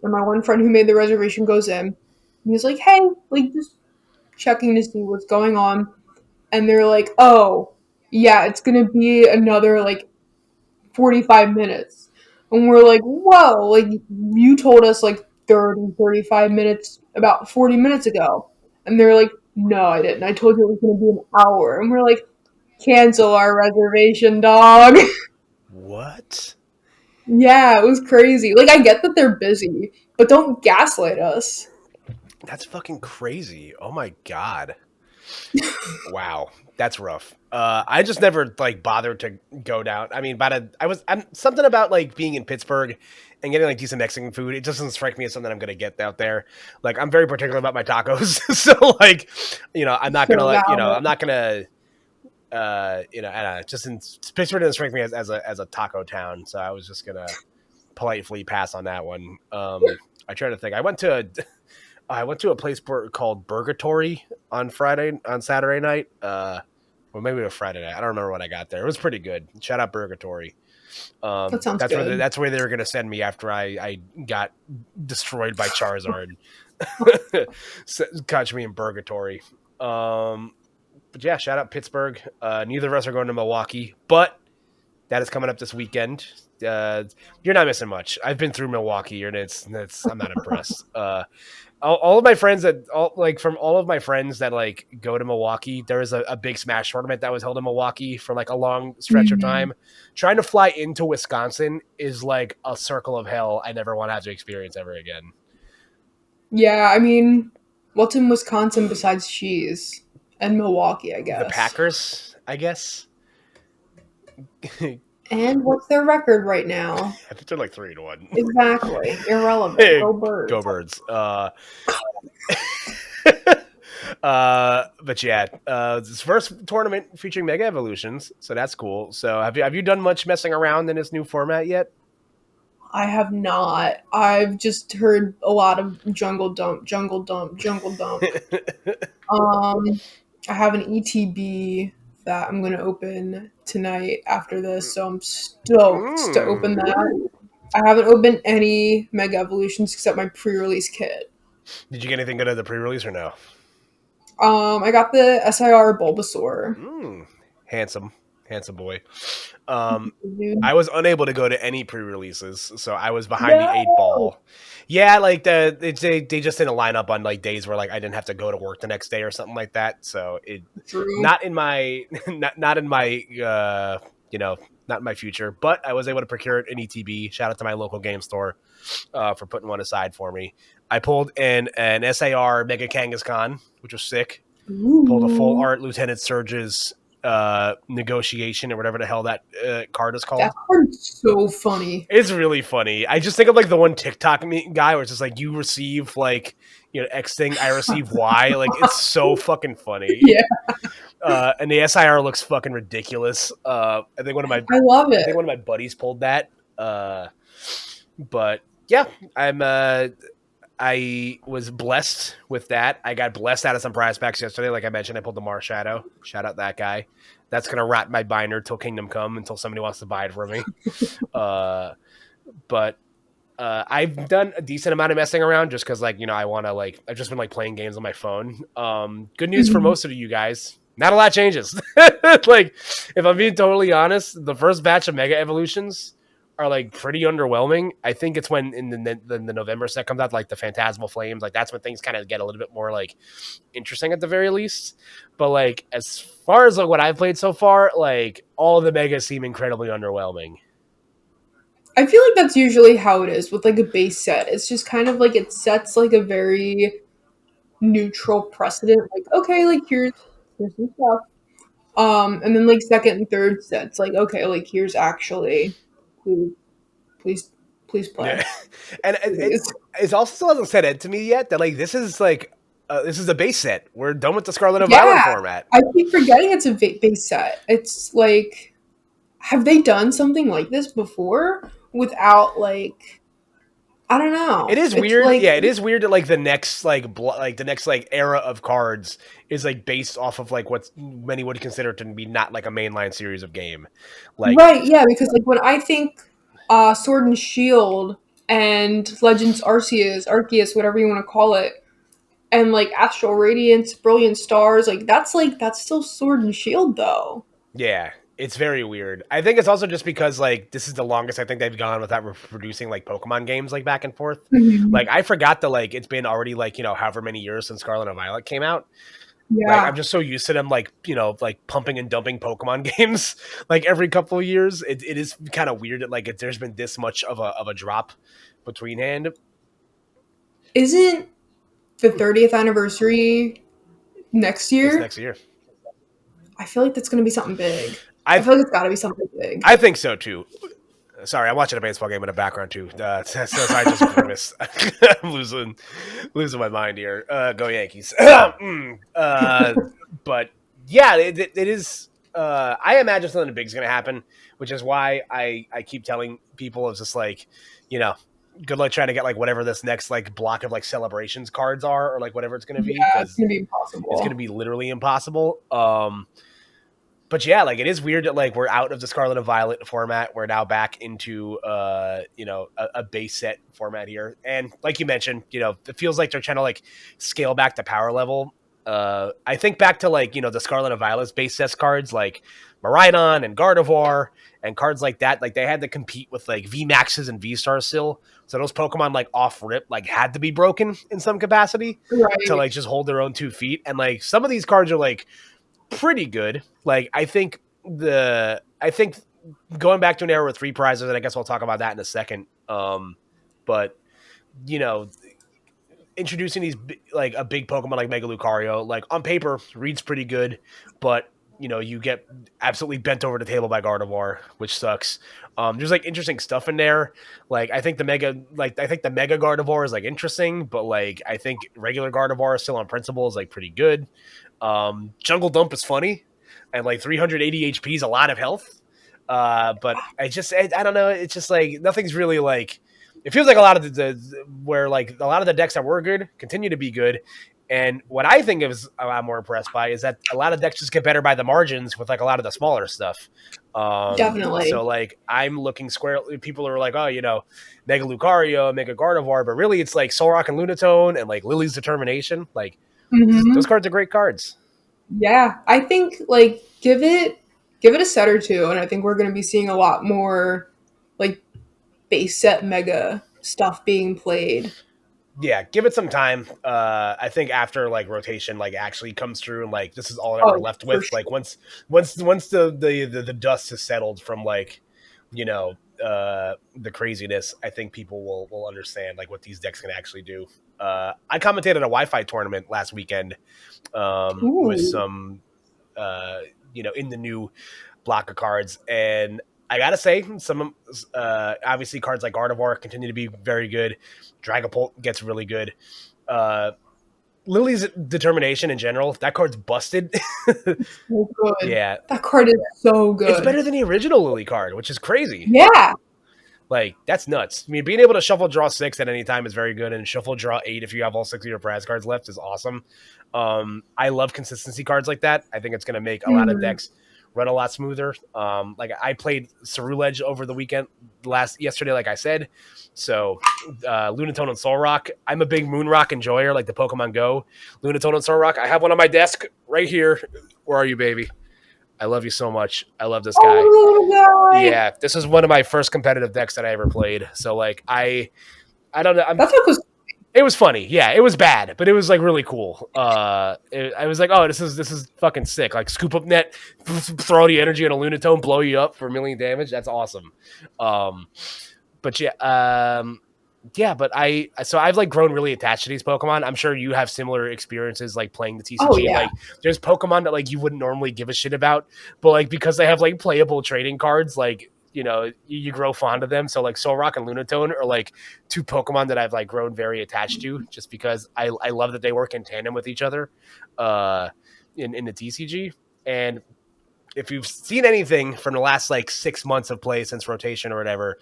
And my one friend who made the reservation goes in. And he's like, hey, like just checking to see what's going on. And they're like, oh, yeah, it's going to be another like 45 minutes. And we're like, whoa, like you told us like 30, 35 minutes about 40 minutes ago. And they're like, no, I didn't. I told you it was going to be an hour. And we're like, cancel our reservation, dog. What? Yeah, it was crazy. Like, I get that they're busy, but don't gaslight us. That's fucking crazy. Oh my god. Wow, that's rough. I just never like bothered to go down. I mean, I'm something about like being in Pittsburgh and getting like decent Mexican food. It just doesn't strike me as something I'm gonna get out there. Like, I'm very particular about my tacos, so like, you know, I'm not gonna like, you know, I'm not gonna, you know, and just in Pittsburgh doesn't strike me as a taco town. So I was just gonna politely pass on that one. I try to think. I went to a place called Burgatory on Saturday night. Well, maybe it was Friday night. I don't remember when I got there. It was pretty good. Shout out Burgatory. That sounds good. That's where they were going to send me after I got destroyed by Charizard. Catch me in Burgatory. But yeah, shout out Pittsburgh. Neither of us are going to Milwaukee, but that is coming up this weekend. You're not missing much. I've been through Milwaukee, and I'm not impressed. All of my friends that go to Milwaukee, there was a big Smash tournament that was held in Milwaukee for like a long stretch of time. Trying to fly into Wisconsin is like a circle of hell I never want to have to experience ever again. Yeah, I mean, what's in Wisconsin besides cheese? And Milwaukee, I guess. The Packers, I guess. And what's their record right now? I think they're like 3-1. Exactly. Irrelevant. Go Birds. Go Birds. But yeah, this first tournament featuring Mega Evolutions, so that's cool. So have you done much messing around in this new format yet? I have not. I've just heard a lot of jungle dump, jungle dump, jungle dump. Um, I have an ETB that I'm gonna open tonight after this, so I'm stoked to open that. I haven't opened any Mega Evolutions except my pre-release kit. Did you get anything good at the pre-release or no? I got the SIR Bulbasaur. Handsome, handsome boy. Dude. I was unable to go to any pre-releases, so I was behind the eight No. ball. Yeah, like they just didn't line up on like days where like I didn't have to go to work the next day or something like that. So it True. not in my not in my not in my future. But I was able to procure it in ETB. Shout out to my local game store for putting one aside for me. I pulled in an SAR Mega Kangaskhan, which was sick. Pulled a full Ooh. art Lieutenant Surge's negotiation or whatever the hell that card is called. That card's so funny. It's really funny. I just think of like the one TikTok guy where it's just like you receive like X thing, I receive Y. Like it's so fucking funny. Yeah. And the SIR looks fucking ridiculous. I think I love it. one of my buddies pulled that. But yeah, I was blessed with that. I got blessed out of some prize packs yesterday. Like I mentioned, I pulled the Mars Shadow. Shout out that guy. That's going to rot my binder till Kingdom Come, until somebody wants to buy it for me. But I've done a decent amount of messing around just because, like, I want to, like, I've just been, like, playing games on my phone. Good news for most of you guys. Not a lot changes. Like, if I'm being totally honest, the first batch of Mega Evolutions are like pretty underwhelming. I think it's when in the November set comes out, like the Phantasmal Flames, like that's when things kind of get a little bit more like interesting at the very least. But like as far as like what I've played so far, like all of the megas seem incredibly underwhelming. I feel like that's usually how it is with like a base set. It's just kind of like it sets like a very neutral precedent. Like, okay, like here's some stuff. And then like second and third sets, like, okay, like here's actually please please please play. Yeah, and it's also still hasn't said it to me yet that like this is a base set. We're done with the Scarlet and Violet format. I keep forgetting it's a base set. It's like, have they done something like this before without like, I don't know. It is It's weird. like, Yeah, it is weird that like the next the next like era of cards is like based off of like what many would consider to be not like a mainline series of game. Like right, yeah, because like when I think Sword and Shield and Legends Arceus, whatever you want to call it, and like Astral Radiance, Brilliant Stars, that's still Sword and Shield though. yeah, it's very weird. I think it's also just because like this is the longest I think they've gone without producing like Pokemon games like back and forth. Mm-hmm. Like I forgot that like it's been already like however many years since Scarlet and Violet came out. Yeah, Like I'm just so used to them like like pumping and dumping Pokemon games like every couple of years. It is kind of weird that like there's been this much of a drop between hand. isn't the 30th anniversary next year? It's next year. I feel like that's going to be something big. I feel like it's got to be something big. I think so too. Sorry, I'm watching a baseball game in the background too. So I just grimace. I'm losing my mind here. Go Yankees. But yeah, it is. I imagine something big is going to happen, which is why I keep telling people it's just like, good luck trying to get like whatever this next like block of like celebrations cards are or like whatever it's going to be. Yeah, it's going to be impossible. It's going to be literally impossible. But yeah, like it is weird that like we're out of the Scarlet and Violet format. We're now back into a base set format here. And like you mentioned, it feels like they're trying to like scale back the power level. I think back to like, the Scarlet and Violet's base set cards like Miraidon and Gardevoir and cards like that. Like they had to compete with like VMAXs and V-Stars still. So those Pokemon like off rip like had to be broken in some capacity to like just hold their own 2 feet. And like some of these cards are like pretty good. Like I think going back to an era with 3 prizes, and I guess we'll talk about that in a second. But introducing these like a big Pokemon like Mega Lucario, like on paper reads pretty good, but you get absolutely bent over the table by Gardevoir, which sucks. There's like interesting stuff in there. Like I think the mega Gardevoir is like interesting, but like I think regular Gardevoir still on principle is like pretty good. Jungle Dump is funny, and like 380 HP is a lot of health. But I don't know. It's just like nothing's really like. It feels like a lot of where like a lot of the decks that were good continue to be good. And what I think is a lot more impressed by is that a lot of decks just get better by the margins with like a lot of the smaller stuff. Definitely. So like I'm looking square. People are like, oh, Mega Lucario, Mega Gardevoir, but really it's like Solrock and Lunatone and like Lily's Determination. Like those cards are great cards. Yeah, I think like give it a set or two, and I think we're going to be seeing a lot more like base set mega stuff being played. Yeah, give it some time. I think after like rotation like actually comes through and like this is all that we're left with. Sure. Like once the dust has settled from like the craziness, I think people will understand like what these decks can actually do. I commentated a Wi-Fi tournament last weekend with some in the new block of cards, and I gotta say, some obviously cards like Gardevoir continue to be very good. Dragapult gets really good. Lily's Determination in general, that card's busted. So good. Yeah, that card is so good. It's better than the original Lily card, which is crazy. Yeah, like that's nuts. I mean, being able to shuffle draw 6 at any time is very good, and shuffle draw 8 if you have all 6 of your prize cards left is awesome. I love consistency cards like that. I think it's going to make a lot of decks run a lot smoother. Like I played Ceruledge over the weekend yesterday, like I said. So Lunatone and Solrock. I'm a big Moonrock enjoyer, like the Pokemon Go. Lunatone and Solrock. I have one on my desk right here. Where are you, baby? I love you so much. I love this guy. Oh, yeah, this is one of my first competitive decks that I ever played. So like I don't know. That's what was. It was funny. Yeah, it was bad, but it was like really cool. I was like, oh, this is fucking sick. Like scoop up net, throw the energy on a Lunatone, blow you up for 1 million damage. That's awesome. But yeah, but I've like grown really attached to these Pokemon. I'm sure you have similar experiences like playing the TCG. Oh, yeah. Like there's Pokemon that like you wouldn't normally give a shit about, but like because they have like playable trading cards, like you grow fond of them. So like Solrock and Lunatone are like two Pokemon that I've like grown very attached to just because I love that they work in tandem with each other in the TCG. And if you've seen anything from the last like 6 months of play since rotation or whatever,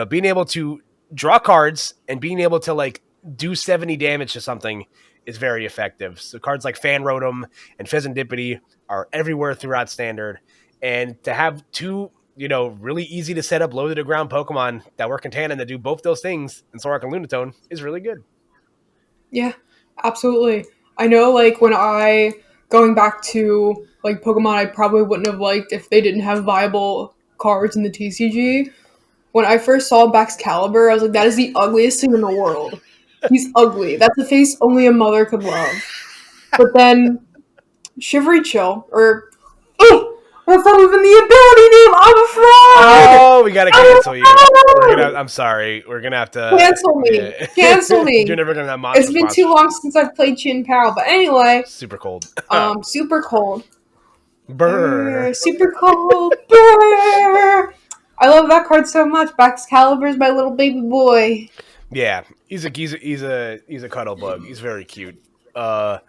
being able to draw cards and being able to like do 70 damage to something is very effective. So cards like Fan Rotom and Pheasantipity are everywhere throughout Standard. And to have two really easy to set up, low to the ground Pokemon that work in tandem that do both those things in Solrock and Lunatone is really good. Yeah, absolutely. I know, like, going back to, like, Pokemon I probably wouldn't have liked if they didn't have viable cards in the TCG. When I first saw Baxcalibur, I was like, that is the ugliest thing in the world. He's ugly. That's a face only a mother could love. But then, Shivery Chill, or... That's not even the ability name. I'm afraid. Oh, we gotta cancel you. I'm sorry. We're gonna have to cancel me. Yeah. Cancel me. You're never gonna have monster. It's been too long since I've played Chin Pao. But anyway, super cold. Super cold. Brr. Super cold. Brr. I love that card so much. Baxcalibur's my little baby boy. Yeah, he's a cuddle bug. He's very cute. Yeah,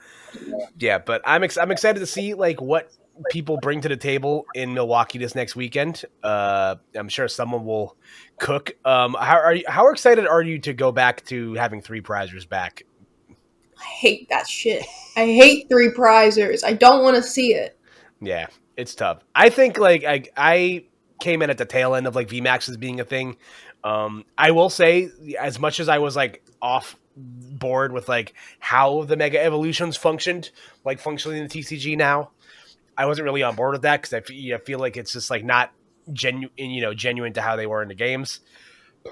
but I'm excited to see like what people bring to the table in Milwaukee this next weekend. I'm sure someone will cook. How excited are you to go back to having 3 prizers back? I hate that shit. I hate 3 prizers. I don't want to see it. Yeah, it's tough. I think like I came in at the tail end of like VMAXs being a thing. I will say, as much as I was like off board with like how the Mega Evolutions functionally in the TCG now, I wasn't really on board with that because I feel like it's just like not genuine to how they were in the games.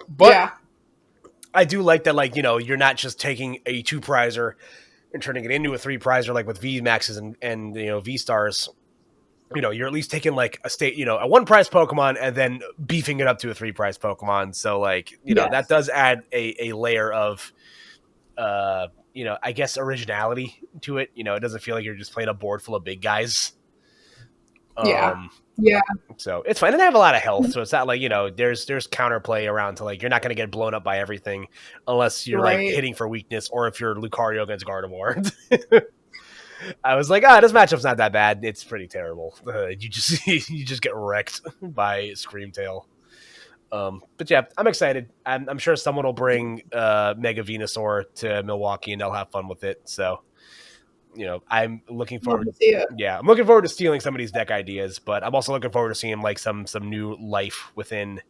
But yeah. I do like that, like, you're not just taking a 2 prizer and turning it into a 3 prizer like with V Maxes and V Stars. You're at least taking like a 1 prize Pokemon and then beefing it up to a 3 prize Pokemon. So like, yes. That does add a layer of I guess originality to it. It doesn't feel like you're just playing a board full of big guys. Yeah. Yeah. So it's fine. And they have a lot of health, so it's not like, there's counterplay around to like you're not going to get blown up by everything unless you're like Right. hitting for weakness or if you're Lucario against Gardevoir. I was like, this matchup's not that bad. It's pretty terrible. You just get wrecked by Screamtail. But yeah, I'm excited. I'm sure someone will bring Mega Venusaur to Milwaukee and they'll have fun with it. So, I'm looking Love forward. to see it. Yeah, I'm looking forward to stealing some of these deck ideas, but I'm also looking forward to seeing like some new life within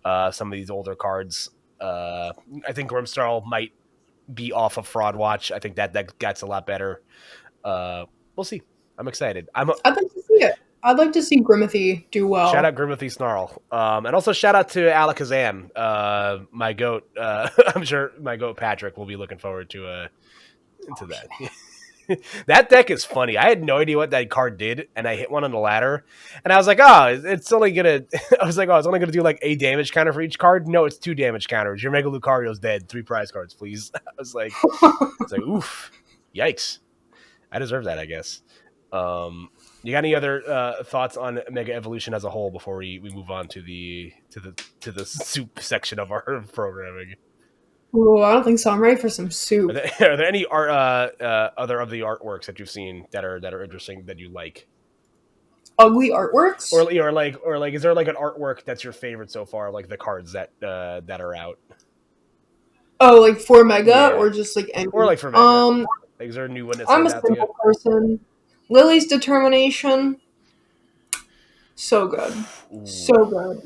some of these older cards. I think Grimmsnarl might be off of Fraud Watch. I think that gets a lot better. We'll see. I'm excited. I'd like to see it. I'd like to see Grimmothy do well. Shout out Grimmothy Snarl. And also shout out to Alakazam, my goat. I'm sure my goat Patrick will be looking forward to that. That deck is funny. I had no idea what that card did, and I hit one on the ladder, and I was like, it's only gonna. I was like, it's only gonna do like a damage counter for each card. No, it's 2 damage counters. Your Mega Lucario's dead. 3 prize cards, please. I was like, oof, yikes. I deserve that, I guess. You got any other thoughts on Mega Evolution as a whole before we move on to the soup section of our programming? Ooh, I don't think so. I'm ready for some soup. Are there any other of the artworks that you've seen that are interesting that you like? Ugly artworks, or like, is there like an artwork that's your favorite so far? Like the cards that are out. Oh, like for Mega or just like any? Or like for Mega. Like, is there a new one that's I'm a simple person. Lily's Determination, so good, so good.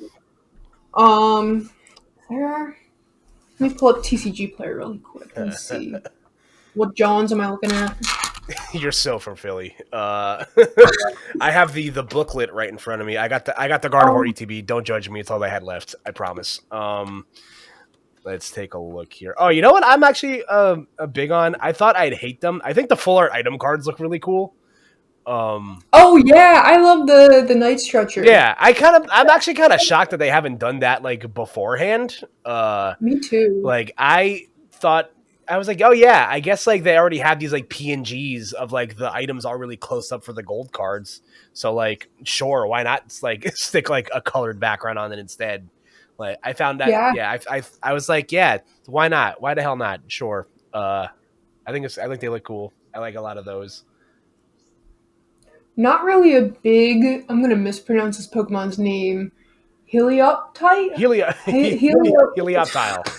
Let me pull up TCG Player really quick and see what Jones am I looking at. You're so from Philly. I have the booklet right in front of me. I got the Gardevoir ETB. Don't judge me. It's all I had left. I promise. Let's take a look here. Oh, you know what? I'm actually a big on. I thought I'd hate them. I think the full art item cards look really cool. Oh yeah, I love the Night Stretcher. Yeah, I'm actually kind of shocked that they haven't done that like beforehand. Me too. Like I thought, I was like, oh yeah, I guess like they already have these like PNGs of like the items all really close up for the gold cards. So like, sure, why not like stick like a colored background on it instead? Like I found that, I was like, yeah, why not? Why the hell not? Sure. I think they look cool. I like a lot of those. Not really a big. I'm gonna mispronounce this Pokemon's name. Helioptile. Helioptile.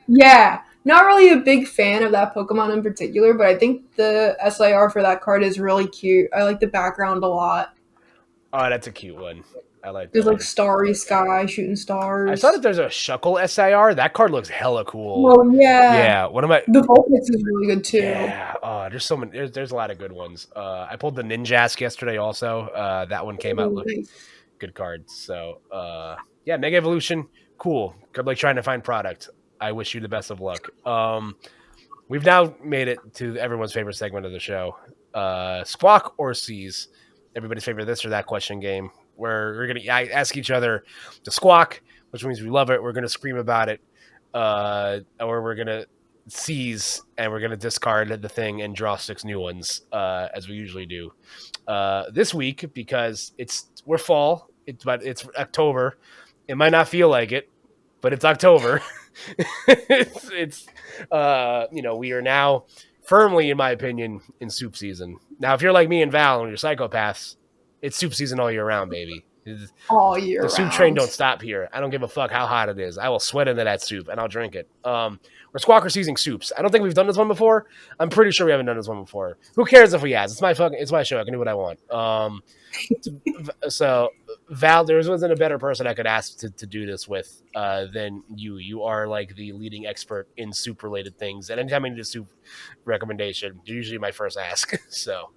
Yeah, not really a big fan of that Pokemon in particular, but I think the SIR for that card is really cute. I like the background a lot. Oh, that's a cute one. I like that. There's like starry sky, shooting stars. I saw that there's a Shuckle SIR. That card looks hella cool. Oh yeah. Yeah. What am I? The Vulpix is really good too. Yeah. Oh, there's so many. There's a lot of good ones. I pulled the Ninjask yesterday also. That one came out. Nice. Good cards. So yeah, Mega Evolution, cool. Good luck trying to find product. I wish you the best of luck. We've now made it to everyone's favorite segment of the show. Squawk or Seize. Everybody's favorite this or that question game. Where we're going to ask each other to squawk, which means we love it. We're going to scream about it. Or we're going to seize and we're going to discard the thing and draw 6 new ones, as we usually do. This week, because we're fall, but it's October. It might not feel like it, but it's October. it's we are now firmly, in my opinion, in soup season. Now, if you're like me and Val and you're psychopaths, it's soup season all year round, baby. All year round. The soup train don't stop here. I don't give a fuck how hot it is. I will sweat into that soup and I'll drink it. We're Squawker Seizing soups. I don't think we've done this one before. I'm pretty sure we haven't done this one before. Who cares if we have? It's my show. I can do what I want. So Val, there wasn't a better person I could ask to do this with than you. You are like the leading expert in soup related things. And anytime I need a soup recommendation, you're usually my first ask. So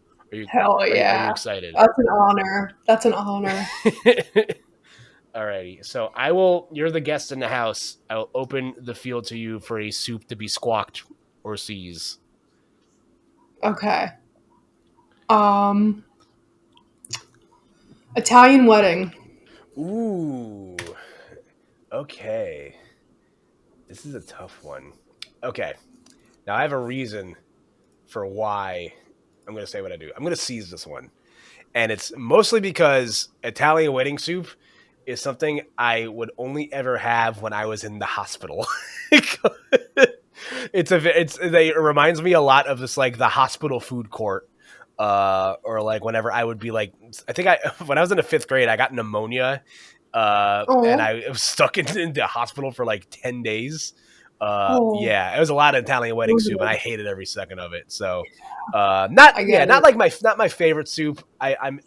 hell yeah. Are you excited? That's an honor. Alrighty. So you're the guest in the house. I will open the field to you for a soup to be squawked or seize. Okay. Italian wedding. Ooh. Okay. This is a tough one. Okay. Now I have a reason for why I'm going to say what I do. I'm going to seize this one. And it's mostly because Italian wedding soup is something I would only ever have when I was in the hospital. It reminds me a lot of this, like the hospital food court. Or like whenever I would be like, I think when I was in the 5th grade, I got pneumonia, and Oh, I was stuck in the hospital for like 10 days. oh, Yeah, it was a lot of Italian wedding soup, and I good. hated every second of it. So, I get not it. like not my favorite soup. I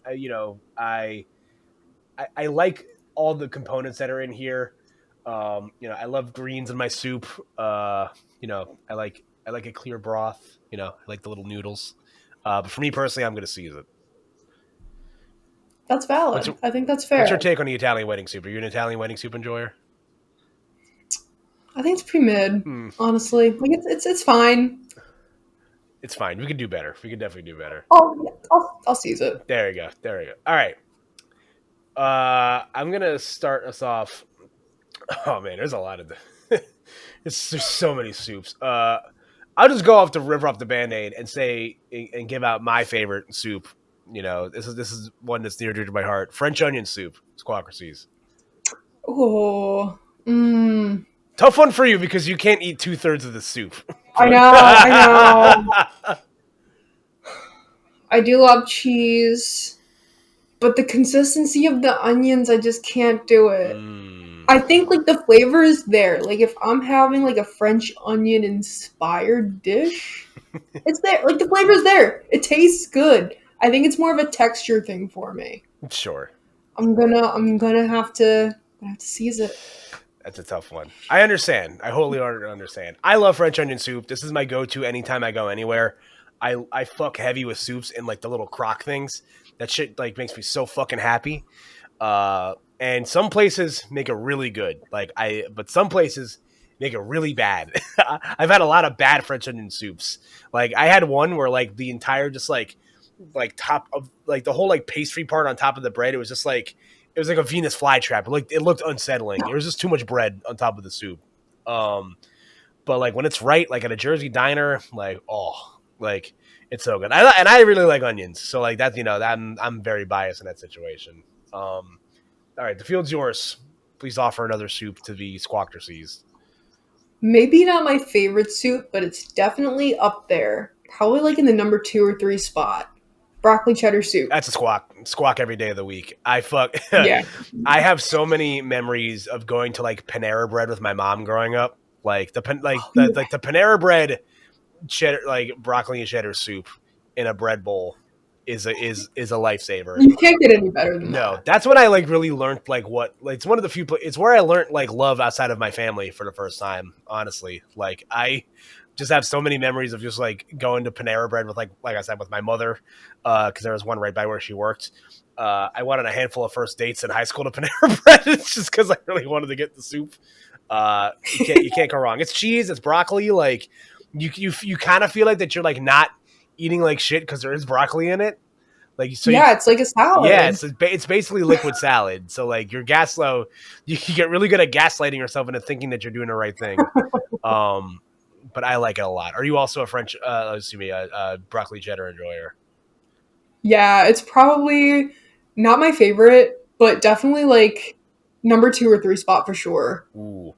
like all the components that are in here. I love greens in my soup. I like a clear broth. I like the little noodles. But for me personally, I'm going to seize it. That's What's valid. your, I think that's what's your fair. take on the Italian wedding soup? Are you an Italian wedding soup enjoyer? I think it's pretty mid, Hmm. honestly. Like it's fine. It's fine. We could do better. We could definitely do better. I'll seize it. There you go. There you go. All right. I'm gonna start us off. Oh man, there's a lot of there's so many soups. I'll just go off the rip off the band-aid and say and give out my favorite soup. This is one that's near and dear to my heart. French onion soup. Squawk Seize. Oh, mm, Tough one for you because you can't eat 2/3 of the soup. I But know, I know. I do love cheese, but the consistency of the onions, I just can't do it. mm, I think like the flavor is there. Like if I'm having like a French onion inspired dish, it's there. Like the flavor's there. It tastes good. I think it's more of a texture thing for me. sure. I'm gonna have to seize it. That's a tough one. I understand. I wholly understand. I love French onion soup. This is my go-to anytime I go anywhere. I fuck heavy with soups and like the little crock things. That shit like makes me so fucking happy. And some places make it really good. But some places make it really bad. I've had a lot of bad French onion soups. Like I had one where like the entire just like top of like the whole like pastry part on top of the bread. It was like a Venus flytrap. It looked unsettling. There was just too much bread on top of the soup. Um, but like when it's right, like at a Jersey diner, like it's so good. I really like onions, so like that's that I'm very biased in that situation. All right, the field's yours. Please offer another soup to be squawked or seized. Maybe not my favorite soup, but it's definitely up there. Probably like in the number 2 or 3 spot. Broccoli cheddar soup. That's a squawk every day of the week. Yeah. I have so many memories of going to like Panera Bread with my mom growing up. Like the Panera Bread cheddar, like broccoli and cheddar soup in a bread bowl is a lifesaver. You can't get any better than No, that. that's when I like really learned it's one of the few it's where I learned like love outside of my family for the first time. Honestly, like I just have so many memories of just like going to Panera Bread with like I said with my mother, because there was one right by where she worked. I went on a handful of first dates in high school to Panera Bread. It's just because I really wanted to get the soup. You can't go wrong. It's cheese, it's broccoli. Like you kind of feel like that you're like not eating like shit because there is broccoli in it. Like so you Yeah, it's like a yeah, salad. it's basically liquid salad. So like your you get really good at gaslighting yourself into thinking that you're doing the right thing. Um, but I like it a lot. Are you also a broccoli cheddar enjoyer? Yeah, it's probably not my favorite, but definitely like number 2 or 3 spot for sure. Ooh,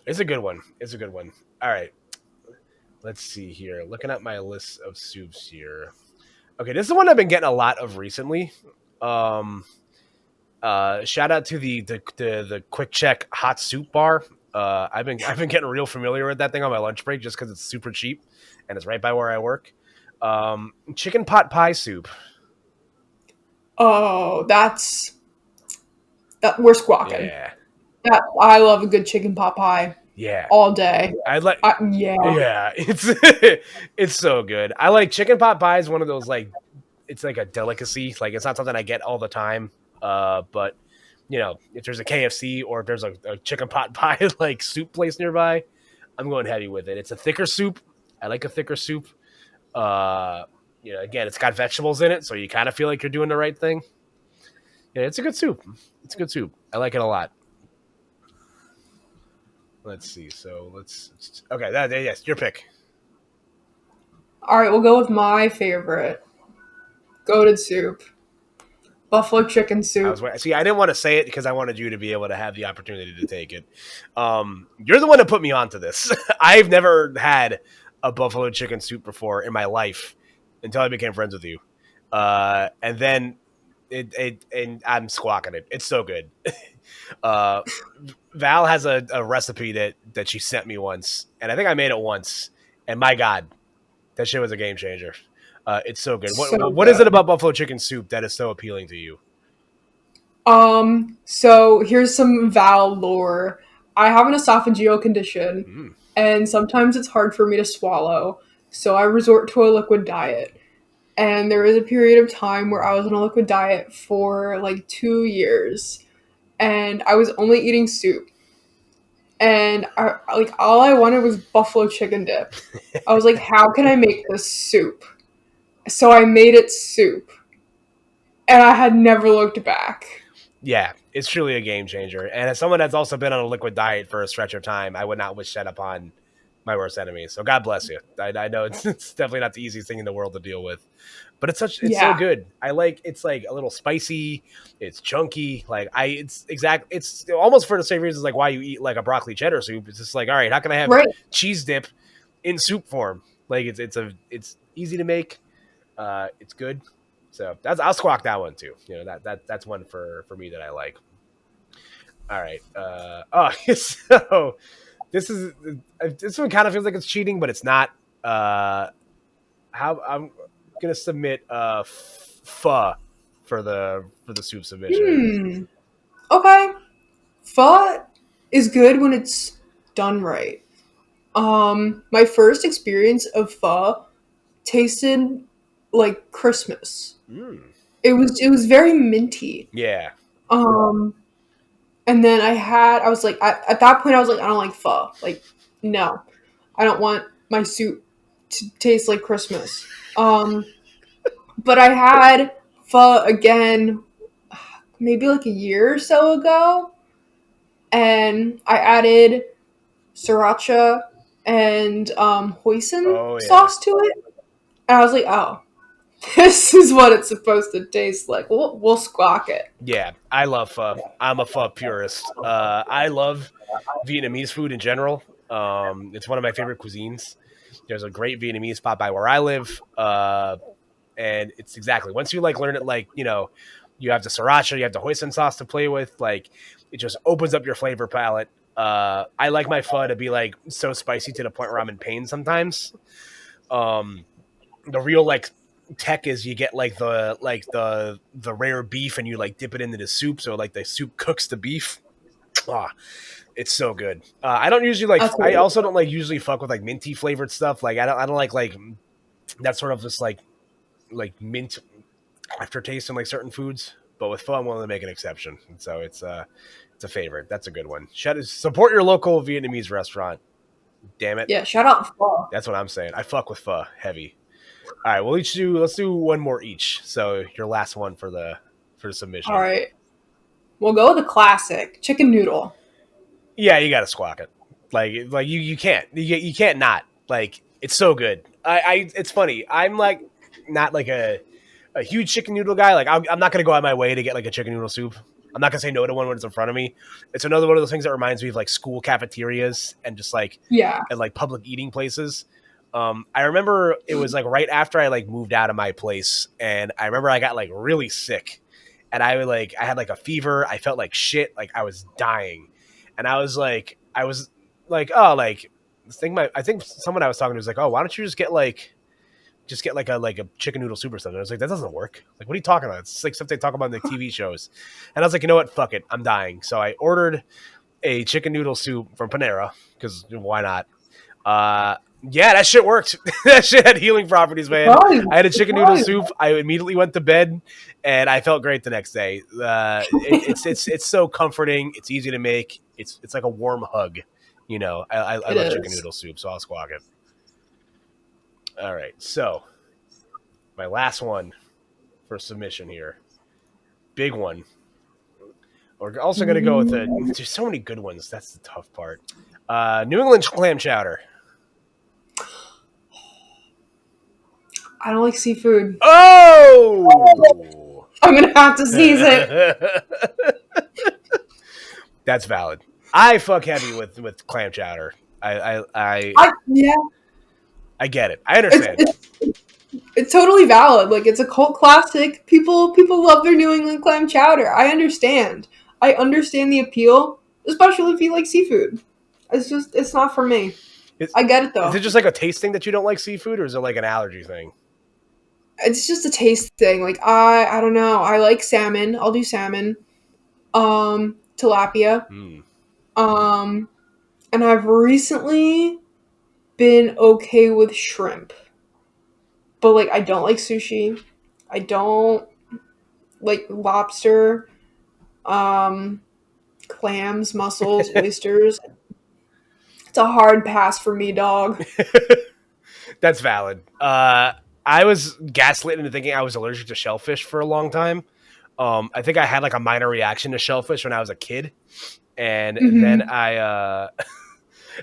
it's a good one. It's a good one. All right, let's see here. Looking at my list of soups here. Okay, this is one I've been getting a lot of recently. Um, Shout out to the Quick Check hot soup bar. I've been getting real familiar with that thing on my lunch break just because it's super cheap and it's right by where I work. Chicken pot pie soup. Oh, that we're squawking. Yeah, That I love a good chicken pot pie yeah. all day. I like. Yeah. Yeah, it's it's so good. I like chicken pot pie is one of those like it's like a delicacy. Like it's not something I get all the time. But if there's a KFC or if there's a chicken pot pie like soup place nearby, I'm going heavy with it. It's a thicker soup. I like a thicker soup. Again, it's got vegetables in it, so you kind of feel like you're doing the right thing. Yeah, it's a good soup. It's a good soup. I like it a lot. Let's see. Okay. Yes, your pick. All right, we'll go with my favorite goated soup. Buffalo chicken soup. See, I didn't want to say it because I wanted you to be able to have the opportunity to take it. You're the one that put me onto this. I've never had a buffalo chicken soup before in my life until I became friends with you. And then and I'm squawking it. It's so good. uh, Val has a recipe that she sent me once, and I think I made it once. And my God, that shit was a game changer. It's so good. What is it about buffalo chicken soup that is so appealing to you? So here's some Val lore. I have an esophageal condition, and sometimes it's hard for me to swallow, so I resort to a liquid diet. And there was a period of time where I was on a liquid diet for like 2 years, and I was only eating soup. And all I wanted was buffalo chicken dip. I was like, how can I make this soup? So I made it soup, and I had never looked back. Yeah, it's truly a game changer. And as someone that's also been on a liquid diet for a stretch of time, I would not wish that upon my worst enemy. So God bless you. I know it's definitely not the easiest thing in the world to deal with, but it's so good. It's like a little spicy. It's chunky. It's almost for the same reasons like why you eat like a broccoli cheddar soup. It's just like, all right, how can I have cheese dip in soup form? Like it's easy to make. It's good. So I'll squawk that one too. You know, that's one for me that I like. All right. So this one kind of feels like it's cheating, but it's not. How I'm gonna submit pho for the soup submission. Okay. Pho is good when it's done right. My first experience of pho tasted like Christmas. It was very minty. Yeah. And then I was like, at that point I was like, I don't like pho. Like, no, I don't want my soup to taste like Christmas. But I had pho again, maybe like a year or so ago, and I added sriracha and hoisin sauce to it, and I was like, oh, this is what it's supposed to taste like. We'll squawk it. Yeah, I love pho. I'm a pho purist. I love Vietnamese food in general. It's one of my favorite cuisines. There's a great Vietnamese spot by where I live. And it's exactly, once you like learn it, like, you know, you have the sriracha, you have the hoisin sauce to play with, like it just opens up your flavor palette. I like my pho to be like so spicy to the point where I'm in pain sometimes. The real like tech is you get like the rare beef and you like dip it into the soup, so like the soup cooks the beef. It's so good. I don't usually like. I also don't like usually fuck with like minty flavored stuff. Like I don't like that sort of just like mint aftertaste in like certain foods. But with pho, I'm willing to make an exception. And so it's a favorite. That's a good one. Support your local Vietnamese restaurant. Damn it. Yeah, shout out pho. That's what I'm saying. I fuck with pho heavy. All right, let's do one more each. So your last one for the submission. All right, we'll go with a classic chicken noodle. Yeah, you gotta squawk it. Like you can't not, like, it's so good. It's funny. I'm like not like a huge chicken noodle guy. Like I'm not gonna go out of my way to get like a chicken noodle soup. I'm not gonna say no to one when it's in front of me. It's another one of those things that reminds me of like school cafeterias and just like and like public eating places. I remember it was like right after I like moved out of my place, and I remember I got like really sick, and I had like a fever. I felt like shit, like I was dying, and I was like, oh, like this thing. I think someone I was talking to was like, oh, why don't you just get like a chicken noodle soup or something? I was like, that doesn't work. Like, what are you talking about? It's like stuff they talk about in the TV shows. And I was like, you know what? Fuck it, I'm dying. So I ordered a chicken noodle soup from Panera because why not? Yeah, that shit worked. That shit had healing properties, man. I had a chicken noodle soup. I immediately went to bed, and I felt great the next day. It's so comforting. It's easy to make. It's like a warm hug. You know, I love chicken noodle soup, so I'll squawk it. All right, so my last one for submission here, big one. We're also going to go with there's so many good ones. That's the tough part. New England clam chowder. I don't like seafood. Oh! I'm gonna have to seize it. That's valid. I fuck heavy with clam chowder. I Yeah, get it. I understand. it's totally valid. Like, it's a cult classic. People love their New England clam chowder. I understand. I understand the appeal, especially if you like seafood. It's not for me. I get it though. Is it just like a taste thing that you don't like seafood, or is it like an allergy thing? It's just a taste thing. Like, I don't know. I like salmon. I'll do salmon. Tilapia. And I've recently been okay with shrimp. But, like, I don't like sushi. I don't like lobster, clams, mussels, oysters. It's a hard pass for me, dog. That's valid. I was gaslit into thinking I was allergic to shellfish for a long time. I think I had like a minor reaction to shellfish when I was a kid, and then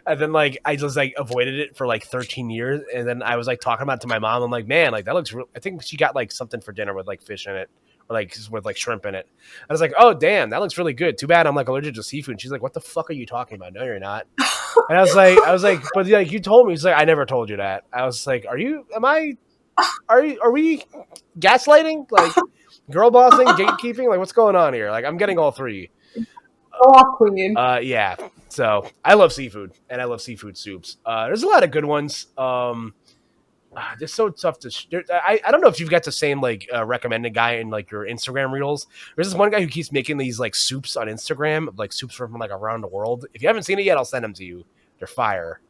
and then like I just like avoided it for like 13 years, and then I was like talking about it to my mom. I'm like, man, like that looks. I think she got like something for dinner with like fish in it, or like with like shrimp in it. I was like, oh damn, that looks really good. Too bad I'm like allergic to seafood. And she's like, what the fuck are you talking about? No, you're not. And I was like, but like you told me. She's like, I never told you that. I was like, are we gaslighting? Like girl bossing, gatekeeping? Like what's going on here? Like I'm getting all three. Oh, queen. Yeah. So I love seafood, and I love seafood soups. There's a lot of good ones. They're so tough to. I don't know if you've got the same like recommended guy in like your Instagram reels. There's this one guy who keeps making these like soups on Instagram, like soups from like around the world. If you haven't seen it yet, I'll send them to you. They're fire.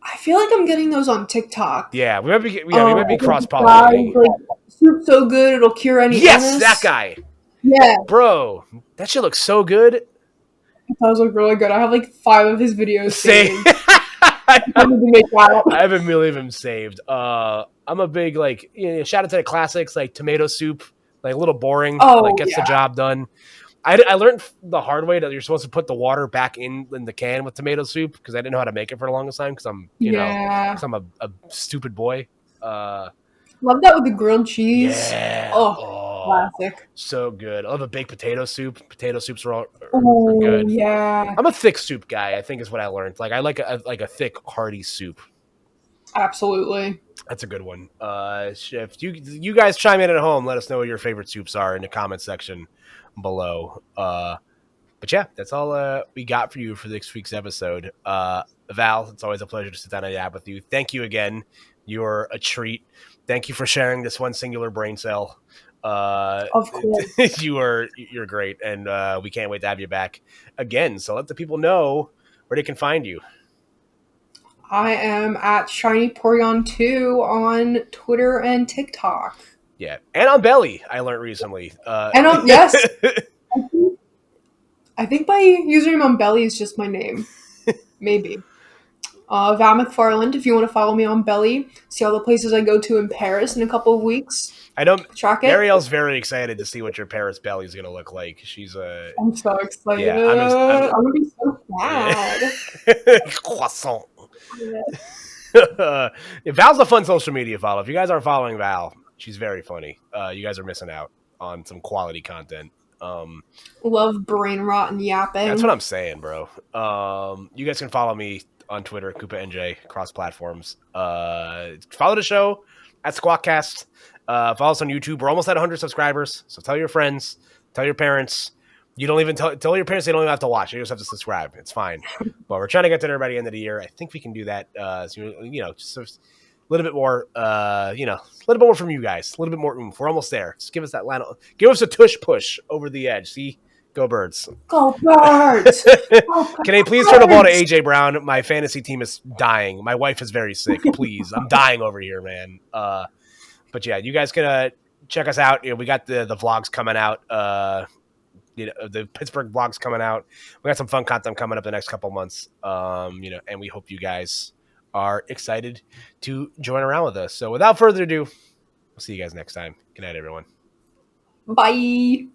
I feel like I'm getting those on TikTok. Yeah, we might be cross pollinating. Like, soup's so good it'll cure any illness. That guy. Yeah, bro, that shit looks so good. Those look really good. I have like 5 of his videos saved. I haven't really them saved. I'm a big like shout out to the classics like tomato soup, like a little boring, like gets the job done. I learned the hard way that you're supposed to put the water back in the can with tomato soup because I didn't know how to make it for the longest time because I'm a stupid boy. Love that with the grilled cheese. Yeah. Oh, classic. So good. I love a baked potato soup. Potato soups are good. Yeah. I'm a thick soup guy, I think is what I learned. Like I like a thick, hearty soup. Absolutely. That's a good one. If you guys chime in at home, let us know what your favorite soups are in the comment section below. But yeah, that's all we got for you for this week's episode. Val, it's always a pleasure to sit down and chat with you. Thank you again. You're a treat. Thank you for sharing this one singular brain cell. Of course. You're great, and we can't wait to have you back again. So let the people know where they can find you. I am at shinyporygon2 on Twitter and TikTok. Yeah, and on Belly, I learned recently. Yes. I think my username on Belly is just my name. Maybe. Val McFarland, if you want to follow me on Belly, see all the places I go to in Paris in a couple of weeks. I know track it. Ariel's very excited to see what your Paris belly is going to look like. She's I'm so excited. Yeah, I'm going to be so sad. Croissant. Yeah. Val's a fun social media follow. If you guys aren't following Val, she's very funny. You guys are missing out on some quality content. Love brain rot and yapping. That's what I'm saying, bro. You guys can follow me on Twitter, KoopaNJ, across platforms. Follow the show at Squawkcast. Follow us on YouTube. We're almost at 100 subscribers, so tell your friends, tell your parents. You don't even tell your parents they don't even have to watch. You just have to subscribe. It's fine. But we're trying to get to there by the end of the year. I think we can do that. Just a little bit more. A little bit more from you guys. A little bit more oomph. We're almost there. Just give us that line. Give us a tush push over the edge. See, go Birds. Go Birds. Can I please turn the ball to AJ Brown? My fantasy team is dying. My wife is very sick. Please, I'm dying over here, man. But yeah, you guys can check us out. We got the vlogs coming out. The Pittsburgh vlogs coming out. We got some fun content coming up the next couple months. And we hope you guys are excited to join around with us. So without further ado, we'll see you guys next time. Good night, everyone. Bye.